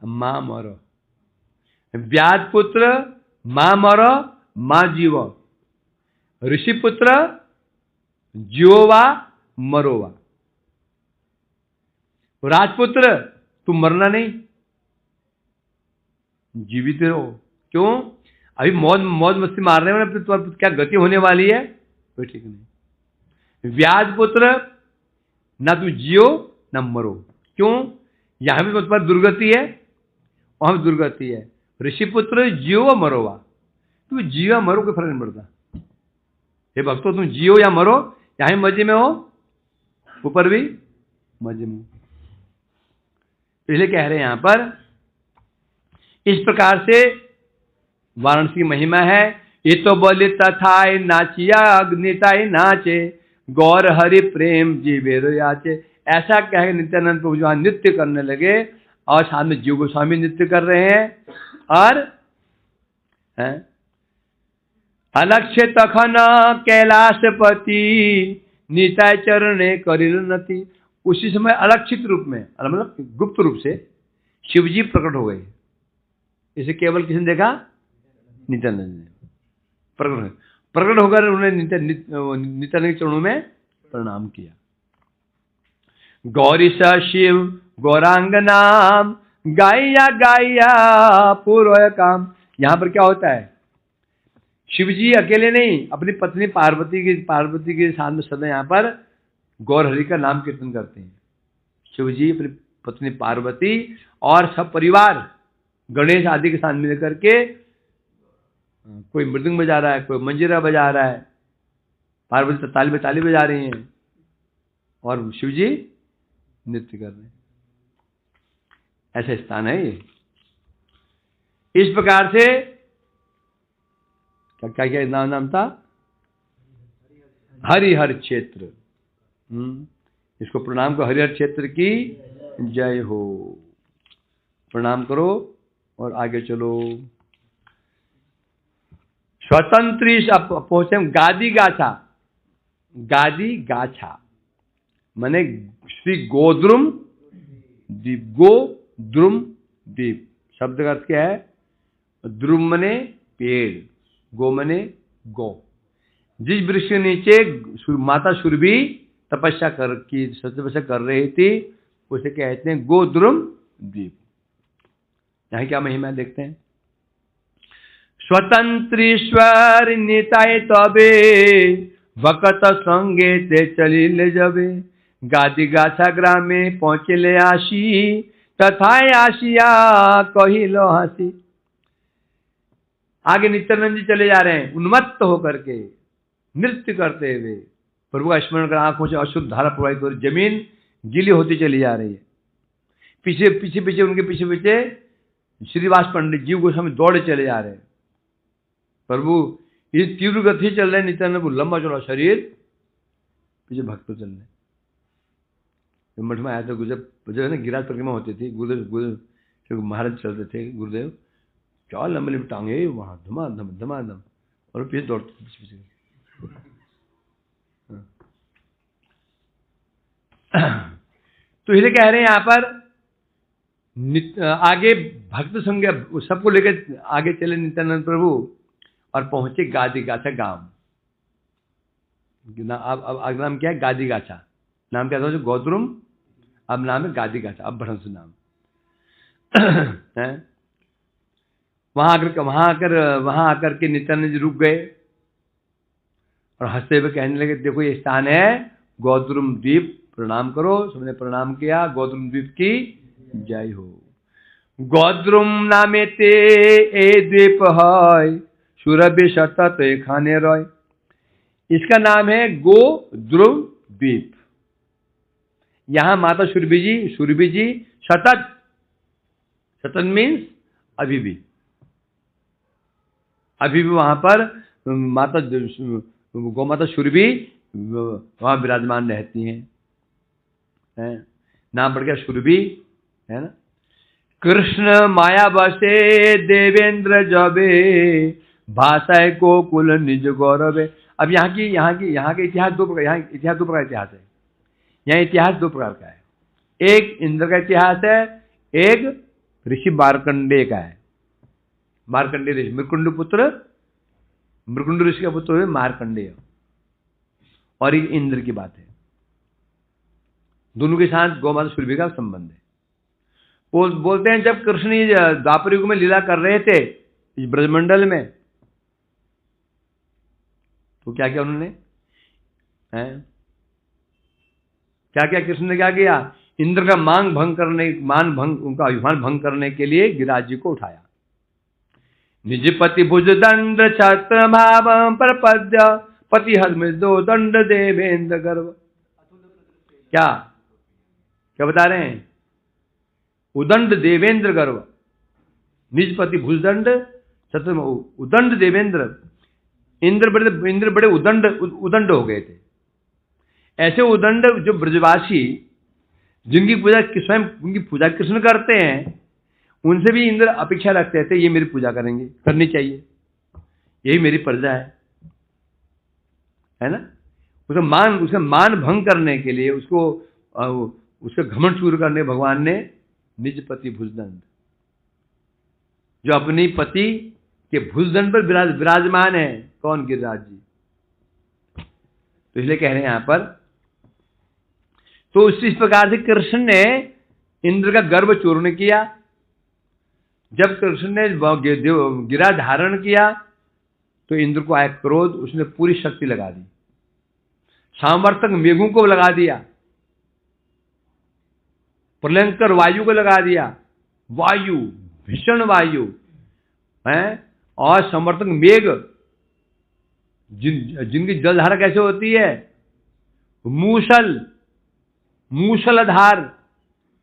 मां मरो, व्याधपुत्र मां मरो मां जीवो, ऋषिपुत्र जीवोवा मरोवा। राजपुत्र तुम मरना नहीं, जीवित रहो। क्यों? अभी मौज मस्ती मार रहे हो ना, फिर क्या गति होने वाली है कोई ठीक नहीं। व्याधपुत्र ना तुम जियो ना मरो। क्यों? यहां भी तुम्हारी दुर्गति है, वहां भी दुर्गति है। ऋषिपुत्र जियो व मरोवा, तुम जियो या मरो कोई फर्क नहीं पड़ता। हे भक्तों, तुम जियो या मरो, यहां भी मजे में हो, ऊपर भी मजे में। इसलिए कह रहे हैं यहां पर, इस प्रकार से वाराणसी की महिमा है। ये तो बोले तथाय नाचिया अग्निताय नाचे, गौर हरि प्रेम जीवे याचे। ऐसा कह नित्यानंद प्रभु जो नृत्य करने लगे, और साथ में जीव गोस्वामी नृत्य कर रहे हैं। और अलक्ष्य तखन कैलाशपति, निताय चरणे करिल नति। उसी समय अलक्षित रूप में, मतलब गुप्त रूप से शिवजी प्रकट हो गए। इसे केवल किसने देखा? नित्यानंद ने प्रकट होकर उन्होंने नित्यानंद के चरणों में प्रणाम किया। गौरी स शिव गौरांग नाम, गाया गाया पूर्व काम। यहां पर क्या होता है? शिव जी अकेले नहीं, अपनी पत्नी पार्वती के साथ में सदा यहां पर गौर हरि का नाम कीर्तन करते हैं। शिव जी अपनी पत्नी पार्वती और सब परिवार गणेश आदि के साथ मिल करके, कोई मृदंग बजा रहा है, कोई मंजीरा बजा रहा है, पार्वती ताली बजा रही हैं, और शिव जी नृत्य कर रहे हैं। ऐसा स्थान है ये। इस प्रकार से क्या नाम था? हरिहर क्षेत्र। इसको प्रणाम करो, हरिहर क्षेत्र की जय हो। प्रणाम करो और आगे चलो। स्वतंत्री अब पहुंचे गादी गाछा माने श्री गोद्रुम द्वीप। गोद्रुम द्वीप शब्द का अर्थ क्या है? द्रुम मने पेड़, गो मने गौ। जिस वृक्ष के नीचे माता सुरभि तपस्या कर रही थी, उसे कहते हैं गोद्रुम द्वीप। यहां क्या महिमा देखते हैं। स्वतंत्रीश्वर निताय तबे, भकत संगे ते चलिले जबे। गादी गाछा ग्रामे पहुंचे ले आशी, तथा आशिया कहिलो हंसी। आगे नित्यानंद जी चले जा रहे हैं, उन्मत्त होकर के नृत्य करते हुए, प्रभु का स्मरण कर आंखों से अशुद्ध धारा प्रवाहित हो रही, जमीन गीली होती चली जा रही है। पीछे उनके पीछे श्रीवास पंडित जीव गोस्वामी दौड़े चले जा रहे हैं। प्रभु ये तीव्र गति चल रहे हैं, नित्यानंद लंबा चौड़ा शरीर, पीछे भक्त चल रहे। मठ में आया था गुजर ना, गिराज परिक्रमा होती थी, गुरुदेव महाराज चलते थे, गुरुदेव क्या लंबे लंबे टांगे वहां, धमाधम, और पीछे दौड़ते पीछे। तो इसे कह रहे हैं यहाँ पर, आगे भक्त संग सबको लेकर आगे चले नित्यानंद प्रभु, और पहुंचे गादी गाछा गांव। अब नाम क्या है? गादी गाछा। नाम क्या था? गौद्रुम, अब नाम है गादी गाछा, अब भ्रंश नाम है। वहां आकर के नित्यानंद जी रुक गए और हंसते हुए कहने लगे, देखो ये स्थान है गौतम द्वीप, प्रणाम करो। सबने प्रणाम किया। गौतम द्वीप की जय हो। गौद्रुम नामे ते ए द्वीप है, सुरभि सतत खाने रॉय। इसका नाम है गोद्रुम द्वीप। यहां माता सुरभि जी सतत मीन्स अभी भी वहां पर माता गौ माता सुरभि वहां विराजमान रहती हैं। नाम पड़ गया सुरभि, है ना। कृष्ण माया बसे देवेंद्र जबे, भाषा को कुल निज गौरव। अब यहाँ के इतिहास दो प्रकार, यहाँ इतिहास दो प्रकार इतिहास है। यहाँ इतिहास दो प्रकार का है। एक इंद्र का इतिहास है, एक ऋषि मार्कंडेय का है। मार्कंडेय ऋषि, मृकुंड ऋषि का पुत्र हुए मार्कंडेय, और एक इंद्र की बात है। दोनों के साथ गौमाता सुरभि का संबंध है। बोलते हैं जब कृष्ण द्वापर युग में लीला कर रहे थे इस ब्रजमंडल में, तो क्या किया उन्होंने, क्या कृष्ण ने क्या किया? इंद्र का उनका अभिमान भंग करने के लिए गिरिराज जी को उठाया। निज पति भुज दंड छत्र भाव प्रपद्य, पति हद दो दंड देवेंद्र गर्व। क्या बता रहे हैं? उदंड देवेंद्र गर्व। निज पति भुजदंड छत्र उदंड देवेंद्र। इंद्र बड़े उदंड हो गए थे। ऐसे उदंड जो ब्रजवासी जिनकी पूजा स्वयं उनकी पूजा कृष्ण करते हैं, उनसे भी इंद्र अपेक्षा रखते थे, ये मेरी पूजा करेंगे, करनी चाहिए, यही मेरी प्रजा है ना। उसका मान भंग करने के लिए, उसका घमंड चूर करने भगवान ने निज पति भुजदंड, जो अपनी पति के भुजदंड पर विराजमान है, कौन? गिरिराज जी। तो इसलिए कह रहे हैं यहां पर, तो इस प्रकार से कृष्ण ने इंद्र का गर्व चूर्ण किया। जब कृष्ण ने गिरा धारण किया तो इंद्र को आया क्रोध, उसने पूरी शक्ति लगा दी, सामर्थक मेघों को लगा दिया, प्रलयंकर वायु को लगा दिया, वायु भीषण वायु है, और समर्थक मेघ, जिनकी जलधारा कैसे होती है? मूसलाधार,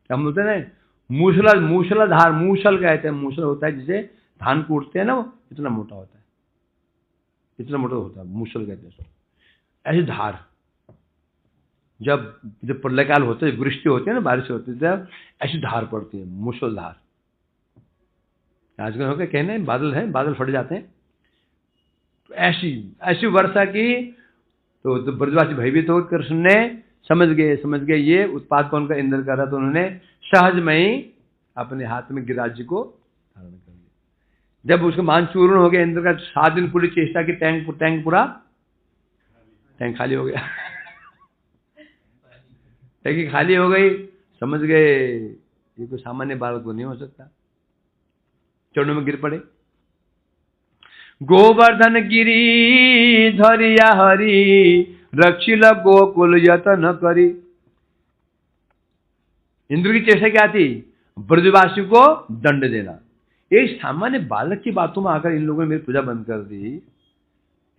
क्या बोलते हैं? मूसलाधार, मूसल कहते हैं। मूसल होता है जिसे धान कूटते हैं ना, वो इतना मोटा होता है, मूसल कहते हैं। ऐसी धार, जब प्रलयकाल होता है, वृष्टि होती है ना, बारिश होती है, जब ऐसी धार पड़ती है, मूसलधार। आजकल हो गया कहने बादल फट जाते हैं, तो ऐसी वर्षा की। तो ब्रजवासी भयभीत हो, कृष्ण ने समझ गए ये उत्पाद कौन का? इंद्र का। तो उन्होंने सहज में ही अपने हाथ में गिरिराज जी को धारण कर लिया। जब उसका मान चूर्ण हो गया इंद्र का, 7 दिन पूरी चेष्टा की, टैंक खाली हो गया। टैंकी खाली हो गई, समझ गए ये कोई सामान्य बालक तो नहीं हो सकता, चरणों में गिर पड़े। गोवर्धन गिरी धरिया हरि, रक्षिल गोकुल यतन करी। इंद्र की चेष्टा क्या थी? ब्रजवासी को दंड देना। एक सामान्य बालक की बातों में आकर इन लोगों ने मेरी पूजा बंद कर दी।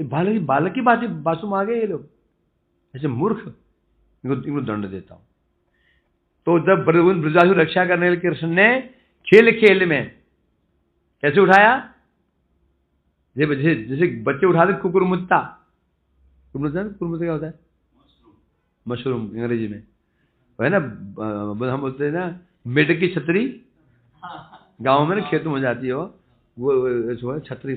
बालक की बातों में आ गए ये लोग, ऐसे मूर्ख, इनको दंड देता हूं। तो जब ब्रजवासी को रक्षा करने के लिए कृष्ण ने खेल में कैसे उठाया? जैसे बच्चे उठाते कुकुरमुत्ता क्या होता है? मशरूम अंग्रेजी में, वो है ना, हम बोलते हैं ना मेढक की छतरी। गाँव में ना खेतों में जाती है वो छतरी,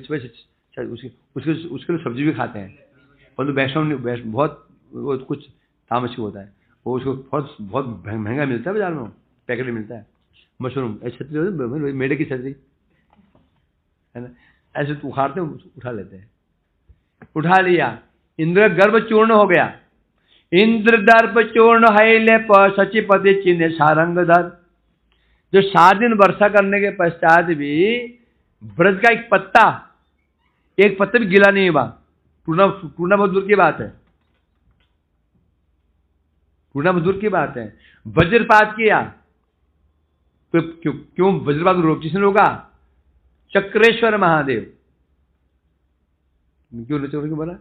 उसके सब्जी भी खाते हैं, परंतु वैष्णव बहुत वो कुछ तामसिक होता है, वो उसको बहुत महंगा मिलता है बाजार में, पैकेट में मिलता है मशरूम। छतरी मेढक की छतरी है ना, ऐसे उखाड़ते हैं, उठा लेते हैं। उठा लिया, इंद्र गर्भ चूर्ण हो गया। इंद्र दर्प चूर्ण है सचिपति चिन्ह सारंगधर। जो 7 दिन वर्षा करने के पश्चात भी ब्रज का एक पत्ता भी गिला नहीं हुआ, टूटना बहुत दूर की बात है, टूटना बहुत दूर की बात है। वज्रपात किया तो क्यों वज्रपात किसने रोका? चक्रेश्वर महादेव। क्यों बोला?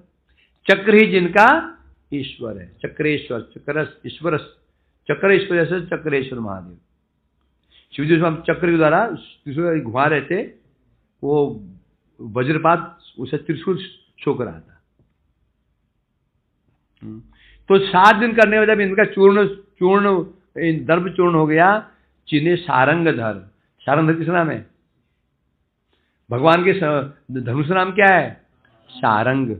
चक्र ही जिनका ईश्वर है, चक्रेश्वर, चक्रस ईश्वर, चक्रेश्वर से चक्रेश्वर महादेव। शिवजी चक्र के द्वारा घुमा रहे थे, वो वज्रपात उसे त्रिशूल शोक रहा था। तो 7 दिन करने में जब इनका चूर्ण दर्भ चूर्ण हो गया, चिन्हे सारंगधर। सारंगधर किस नाम है? भगवान के धनुष नाम क्या है? सारंग।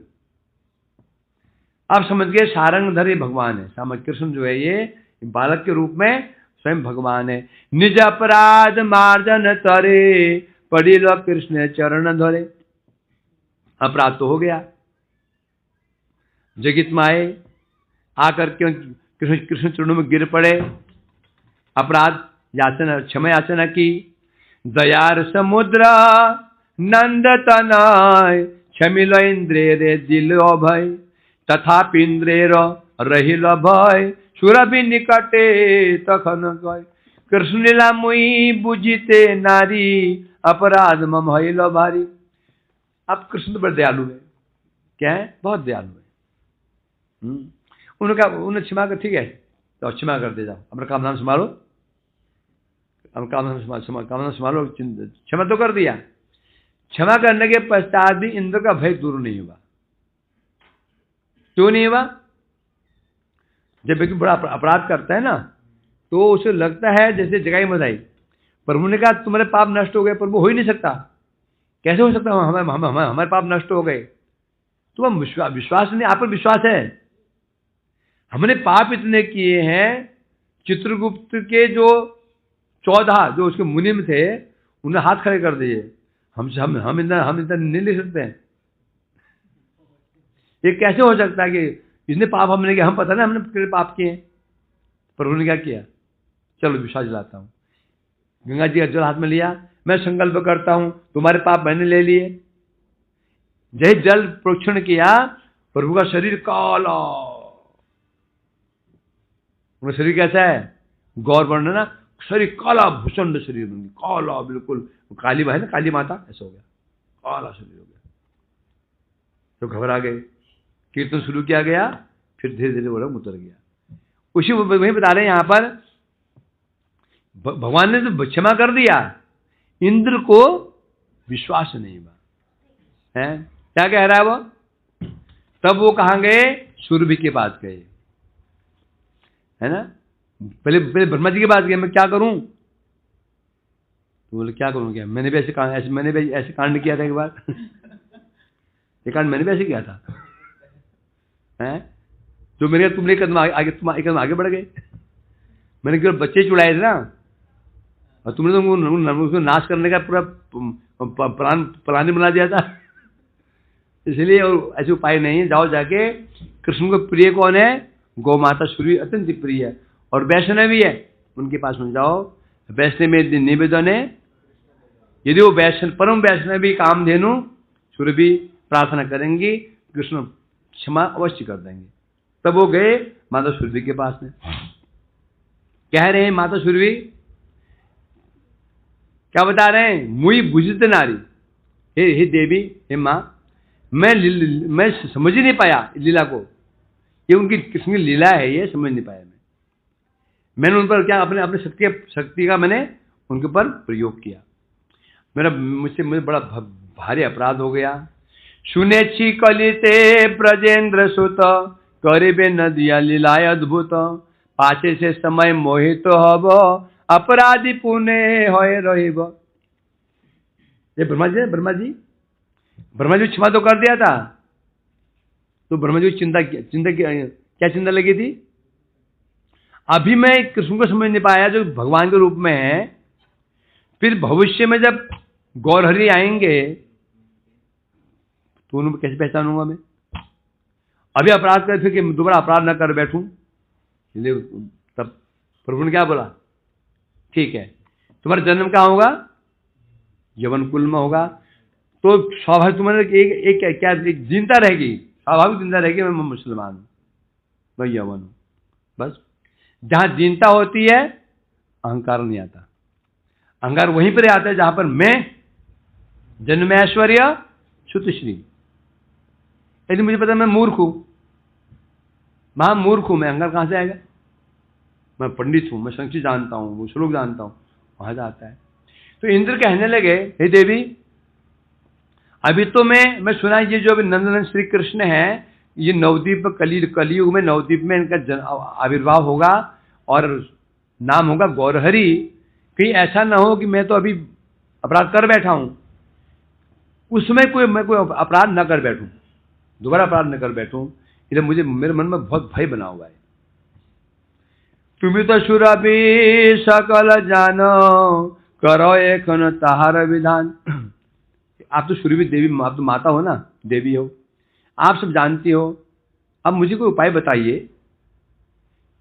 अब समझ गए सारंगधर ये भगवान है। कृष्ण जो है ये बालक के रूप में स्वयं भगवान है। निज अपराध मार्जन तरे, पड़ी लो कृष्ण चरण धरे। अपराध तो हो गया, जगत माए आकर के कृष्ण चरणों में गिर पड़े, अपराध याचना क्षमा याचना की। दयार समुद्र नंद तनय, क्षमिल इंद्रे रे दिल भय, तथापि इंद्रे रहिल भय, सुरभि निकटे तखन गय। कृष्ण लीला मुई बुझिते नारी, अपराध मम हईल भारी। अब कृष्ण तो बड़े दयालु है, क्या है? बहुत दयालु है। उन्हें क्षमा कर, ठीक है तो क्षमा कर दे जाओ, अपना काम नाम संभालो, काम संभालो। क्षमा तो कर दिया। क्षमा करने के पश्चात भी इंद्र का भय दूर नहीं हुआ। क्यों नहीं हुआ? जब व्यक्ति बड़ा अपराध करता है ना, तो उसे लगता है जैसे जगाई मचाई। प्रभु ने कहा तुम्हारे पाप नष्ट हो गए। प्रभु हो ही नहीं सकता, कैसे हो सकता? हमारे पाप नष्ट हो गए। तो हम विश्वास नहीं, आप पर विश्वास है। हमने पाप इतने किए हैं, चित्रगुप्त के जो 14 जो उसके मुनिम थे, उन्हें हाथ खड़े कर दिए। हम इतना नहीं ले सकते हैं। ये कैसे हो सकता है कि इसने पाप हमने किया? हम पता ना हमने पाप किए। पर उन्होंने क्या किया? चलो विश्वास दिलाता हूं। गंगा जी का जल हाथ में लिया, मैं संकल्प करता हूं तुम्हारे पाप मैंने ले लिए। जय जल प्रोक्षण किया, प्रभु का शरीर काला। उनका शरीर कैसा है? गौर वर्ण ना, शरीर काला, भूषण शरीर बन गया, काला बिल्कुल। काली है ना, काली माता, ऐसा हो गया, काला शरीर हो गया। तो घबरा गए, कीर्तन शुरू किया गया, फिर धीरे धीरे वो लोग उतर गया। उसी वही बता रहे हैं यहां पर, भगवान ने तो क्षमा कर दिया, इंद्र को विश्वास नहीं हुआ है। क्या कह रहा है वो? तब वो कहां गए? सुरभि के पास गए, है ना। पहले ब्रह्मा जी के पास गए, मैं क्या करूं? तो बोले क्या करूं? क्या मैंने भी ऐसे कांड किया था एक बार। ये कांड मैंने भी ऐसे किया था, हैं? तो मैंने कहा तुमने एक कदम आगे बढ़ गए। मैंने केवल बच्चे चुड़ाए थे ना, और तुमने तो उसको नाश करने का पूरा प्लान बना दिया था। इसलिए और ऐसे उपाय नहीं है। जाओ जाके, कृष्ण को प्रिय कौन है? गौ माता सुरभि अत्यंत प्रिय है, और वैष्णवी है, उनके पास में जाओ। वैष्णव में निवेदन है, यदि वो परम वैष्णवी कामधेनु सुरभि प्रार्थना करेंगी, कृष्ण क्षमा अवश्य कर देंगे। तब वो गए माता सुरभि के पास में। कह रहे हैं माता सुरभि क्या बता रहे हैं? मुई बुझित नारी, हे देवी, हे माँ, मैं समझ ही नहीं पाया लीला को। ये उनकी कृष्ण की लीला है, ये समझ नहीं पाया मैंने उन पर क्या अपने शक्ति का मैंने उनके ऊपर प्रयोग किया। मुझे बड़ा भारी अपराध हो गया। सुने छी कलिते ब्रजेंद्र सुत, करिबे नदिया लीलाय अद्भुत, पाछे से समय मोहित हब, अपराधी पुणे होए रहिब। ये ब्रह्मा जी क्षमा तो कर दिया था, तो ब्रह्मा जी क्या चिंता लगी थी? अभी मैं कृष्ण को समझ नहीं पाया जो भगवान के रूप में है, फिर भविष्य में जब गौरहरि आएंगे तो उनको कैसे पहचानूंगा मैं? अभी अपराध कर फिर दोबारा अपराध न कर बैठूं। तब प्रभु ने क्या बोला? ठीक है, तुम्हारा जन्म कहाँ होगा? यवन कुल में होगा तो स्वाभाविक तुम्हारे एक जिंदा रहेगी, स्वाभाविक जिंदा रहेगी, मैं मुसलमान हूँ, मैं यवन हूँ। बस जहां जिंदा होती है अहंकार नहीं आता। अहंकार वहीं पर आता है जहां पर मैं जन्म ऐश्वर्य श्रुतश्री। यदि मुझे पता मैं मूर्ख हूं, महामूर्ख हूं, मैं अहंकार कहां से आएगा? मैं पंडित हूं, मैं संस्कृत जानता हूं, वो श्लोक जानता हूं, वहां से आता है। तो इंद्र कहने लगे, हे देवी, अभी तो मैं सुना ये जो अभी नंदनंदन श्री कृष्ण है, ये नवद्वीप कलियुग में नवद्वीप में इनका आविर्भाव होगा और नाम होगा गौरहरि। कहीं ऐसा ना हो कि मैं तो अभी अपराध कर बैठा हूं, उसमें मैं कोई अपराध न कर बैठूं, दोबारा अपराध न कर बैठूं, इसलिए मुझे मेरे मन में बहुत भय बना हुआ है। तुम्हें तो सुरभि सकल जानो, करो एक ताहार विधान। आप तो सुरभि देवी, आप तो माता हो ना, देवी हो, आप सब जानती हो। अब मुझे कोई उपाय बताइए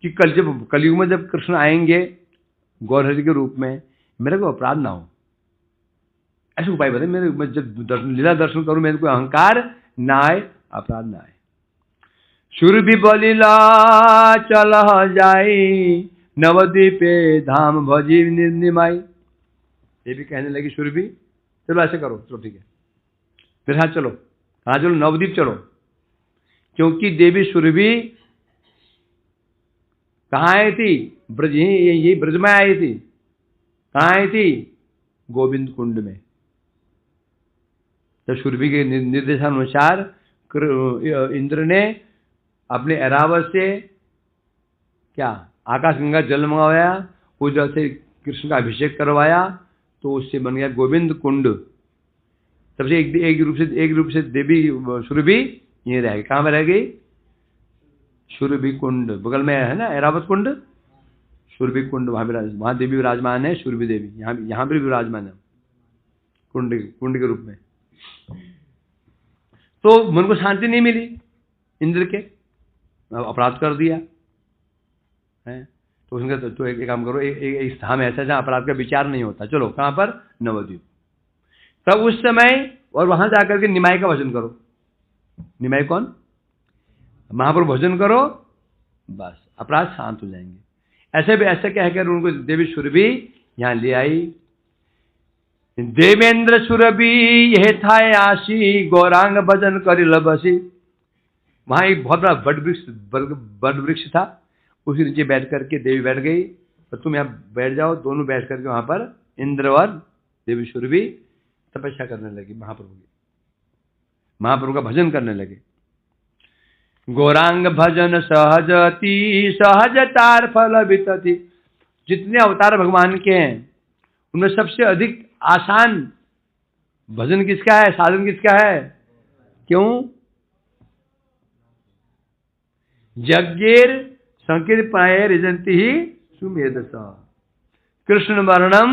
कि कलयुग में जब कृष्ण आएंगे गौरहरि के रूप में, मेरा कोई अपराध ना हो, ऐसे उपाय बताइए। मैं जब लीला दर्शन करूं, मेरे कोई अहंकार ना आए, अपराध ना आए। सुरभि बलिला चल जाई, नवद्वीपे धाम भजी निर्निमाई। ये भी कहने लगी सुरभि, चलो ऐसे करो, चलो ठीक है, मेरे साथ चलो, कहाँ चलो? नवद्वीप चलो। क्योंकि देवी सुरभि कहाँ आई थी? ब्रज, यही ब्रज में आई थी। कहाँ आई थी? गोविंद कुंड में। तो सुरभि के निर्देशानुसार इंद्र ने अपने ऐरावत से क्या आकाश गंगा जल मंगवाया, उस जल से कृष्ण का अभिषेक करवाया, तो उससे बन गया गोविंद कुंड। तब से एक रूप से देवी सुरभि ये रह गई। कहाँ में रह गई? सुरभि कुंड, बगल में है ना ऐरावत कुंड, सुरभि कुंड, वहां देवी विराजमान है, सुरभि देवी यहाँ पर विराजमान है कुंड के रूप में। तो मन को शांति नहीं मिली इंद्र के, अपराध कर दिया है। तो उसने कहा तो एक काम करो, एक स्थान ऐसा जहां अपराध का विचार नहीं होता, चलो कहां पर? नवद्वीप। तब उस समय और वहां जाकर के निमाई का भजन करो। निमाई कौन? महाप्रभु भजन करो, बस अपराध शांत हो जाएंगे। ऐसे कहकर उनको देवी सुरभि यहां ले आई। देवेंद्र सुरभि यह था आशी, गौरांग भजन करिल बसी। वहां एक बहुत बड़ा बड़ वृक्ष था, उसी नीचे बैठ करके देवी बैठ गई, तो तुम यहाँ बैठ जाओ। दोनों बैठ करके वहां पर इंद्र और देवी सुरभि तपस्या करने लगी, महाप्रभु का भजन करने लगे। गौरांग भजन सहजती, सहजतार फल वितति। जितने अवतार भगवान के हैं उनमें सबसे अधिक आसान भजन किसका है, साधन किसका है? क्यों? यज्ञेर संकीर्तनाय रिजंति ही सुमेधस। कृष्ण वर्णम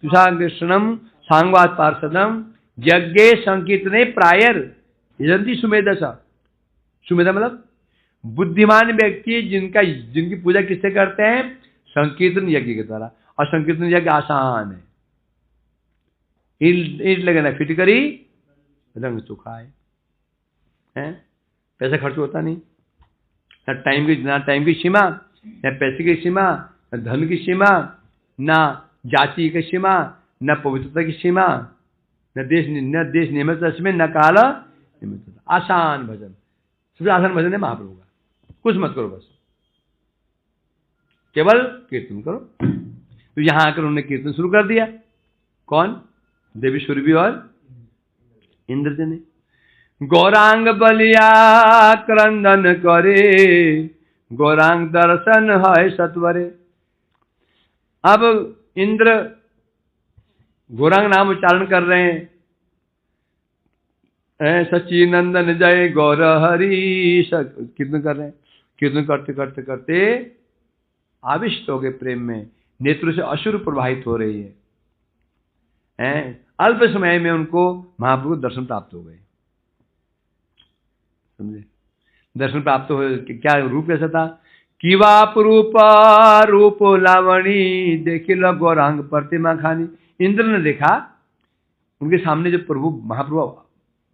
तुषा कृष्णम सांगवाद पार्षदम, यज्ञे संकीर्तने प्रायर रिजंति सुमेधस। सुमेधा मतलब बुद्धिमान व्यक्ति जिनकी पूजा किससे करते हैं? संकीर्तन यज्ञ के द्वारा। और संकीर्तन यज्ञ आसान है, ईट लगे ना फिटकरी रंग चुखाए, हैं? पैसा खर्च होता नहीं, ना टाइम की सीमा, ना पैसे की सीमा, ना धन की सीमा, ना जाति की सीमा, न पवित्रता की सीमा, न देश निमित्त में, न काल निमित्त। आसान भजन, सबसे आसान भजन है महाप्रभु का। कुछ मत करो, बस केवल कीर्तन करो। तो यहां आकर उन्होंने कीर्तन शुरू कर दिया। कौन? देवी सुरभि और इंद्र जी ने। गौरांग बलिया क्रंदन करे, गौरांग दर्शन है सत्वरे। अब इंद्र गौरांग नाम उच्चारण कर रहे हैं, सच्चिनंदन जय गौर हरि, कीर्तन कर रहे हैं। कीर्तन करते करते करते आविष्ट हो गए प्रेम में, नेत्रों से अश्रु प्रवाहित हो रही है। अल्प समय में उनको महाप्रभु दर्शन प्राप्त हो गए। समझे? दर्शन प्राप्त हो, क्या रूप कैसा था? किवाप रूप लावणी, देखिल गौरांग प्रतिमा खानी। इंद्र ने देखा उनके सामने जब प्रभु महाप्रभु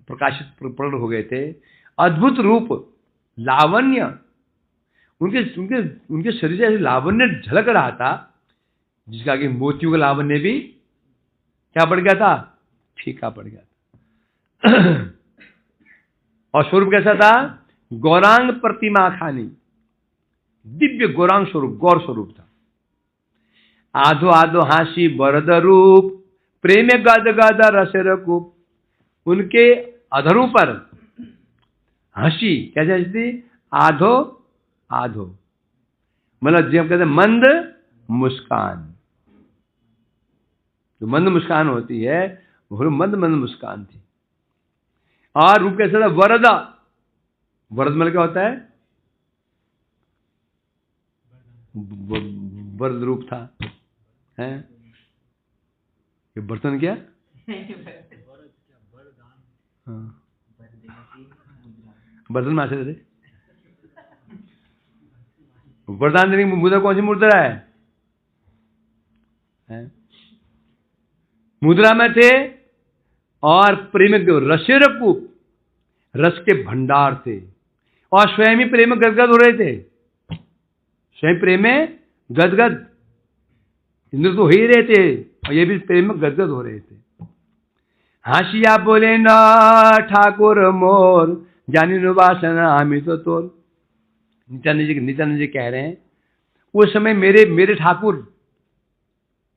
प्रकाशित प्रकट हो गए थे, अद्भुत रूप, लावण्य, उनके उनके उनके शरीर से ऐसे लावण्य झलक रहा था जिसका आगे मोतियों का लावण्य भी क्या पड़ गया था, फीका पड़ गया था। और स्वरूप कैसा था, गौरांग प्रतिमा खानी, दिव्य गौरांग स्वरूप, गौर स्वरूप था। आधो आधो हासी वरद रूप, प्रेम गद गद रसर कूप। उनके अधरों पर हंसी कैसे हंसी थी, आधो आधो, मतलब जब कहते मंद मुस्कान, जो मंद मुस्कान होती है वो मंद मंद मुस्कान थी। और रूप कैसा था, वरदा, वरद मतलब क्या होता है, वरद रूप था, है ये बर्तन क्या, हाँ बर्तन में आते थे, वरदान देने की मुद्रा कौन सी मुद्रा है? मुद्रा में थे। और प्रेम रसेर कूप, रस के भंडार थे, और स्वयं ही प्रेम में गदगद हो रहे थे, स्वयं प्रेम में गदगद, इंद्र तो हो ही रहे थे और ये भी प्रेम में गदगद हो रहे थे। हाशिया बोले न ठाकुर मोर, जानी नुवासना हमी तो तोर। नित्यानंद जी कह रहे हैं, उस समय मेरे ठाकुर,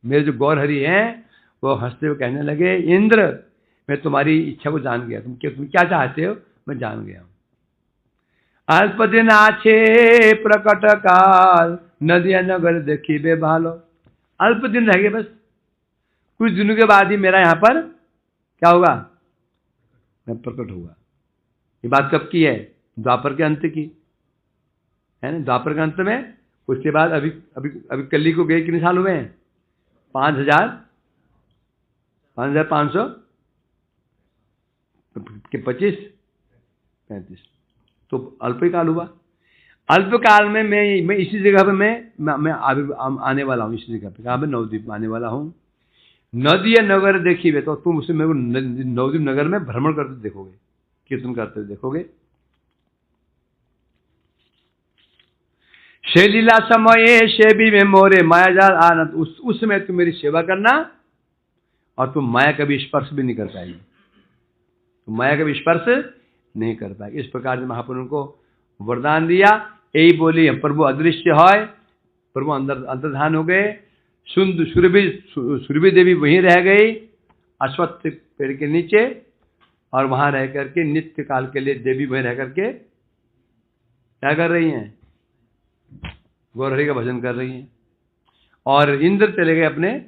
मेरे जो गौरहरि हैं, वो हंसते हुए कहने लगे, इंद्र मैं तुम्हारी इच्छा को जान गया, तुम क्या चाहते हो मैं जान गया हूं। अल्प दिन आछे प्रकट काल, नदिया नगर देखी बे भालो। अल्प दिन रह गए, बस कुछ दिनों के बाद ही मेरा यहां पर क्या होगा, मैं प्रकट होगा। ये बात कब की है, द्वापर के अंत की है ना, द्वापर के अंत में। उसके बाद अभी अभी अभी कली को गए कितने साल हुए हैं, 5,500 के 25-35, तो अल्प ही काल हुआ। अल्प काल में मैं इसी जगह पे मैं आने वाला हूँ, इसी जगह पे कहाँ पे, नवद्वीप में आने वाला हूँ। नदी या नगर देखी वे, तो तुम उसे मेरे को नवद्वीप नगर में भ्रमण करते देखोगे, कीर्तन करते देखोगे। शे लीला समय शे भी में मोरे मायाजाल आनंद, उस समय तुम मेरी सेवा करना और तुम माया का भी स्पर्श भी नहीं कर पाएगी, तुम माया का भी स्पर्श नहीं कर पाएगी। इस प्रकार से महापुरुष को वरदान दिया। यही बोली प्रभु अदृश्य है, प्रभु अंतर्धान हो गए। सुरभि देवी वहीं रह गई अश्वत्थ पेड़ के नीचे, और वहां रह करके नित्य काल के लिए देवी वहीं रह करके क्या कर रही हैं, गौरहरि का भजन कर रही हैं। और इंद्र चले गए अपने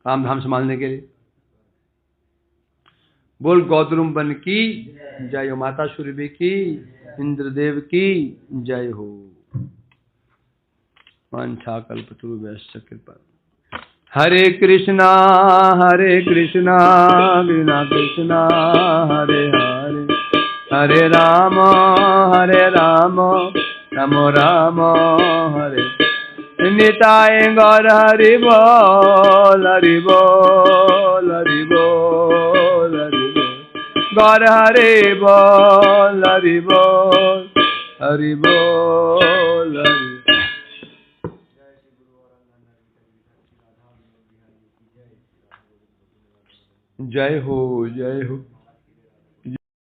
काम धाम संभालने के लिए। बोल गौतम बन की जय हो, माता सुरभि की, इंद्रदेव की जय हो। वांछा कल्पतरुभ्यश्च कृपा। हरे कृष्णा कृष्णा कृष्णा हरे हरे, हरे राम राम राम हरे। निताय गौर हरि बोल, हरि बोल, हरि बोल, हरि बोल। गौर हरि बोल, हरि बोल, हरि बोल, हरि। जय हो, जय हो।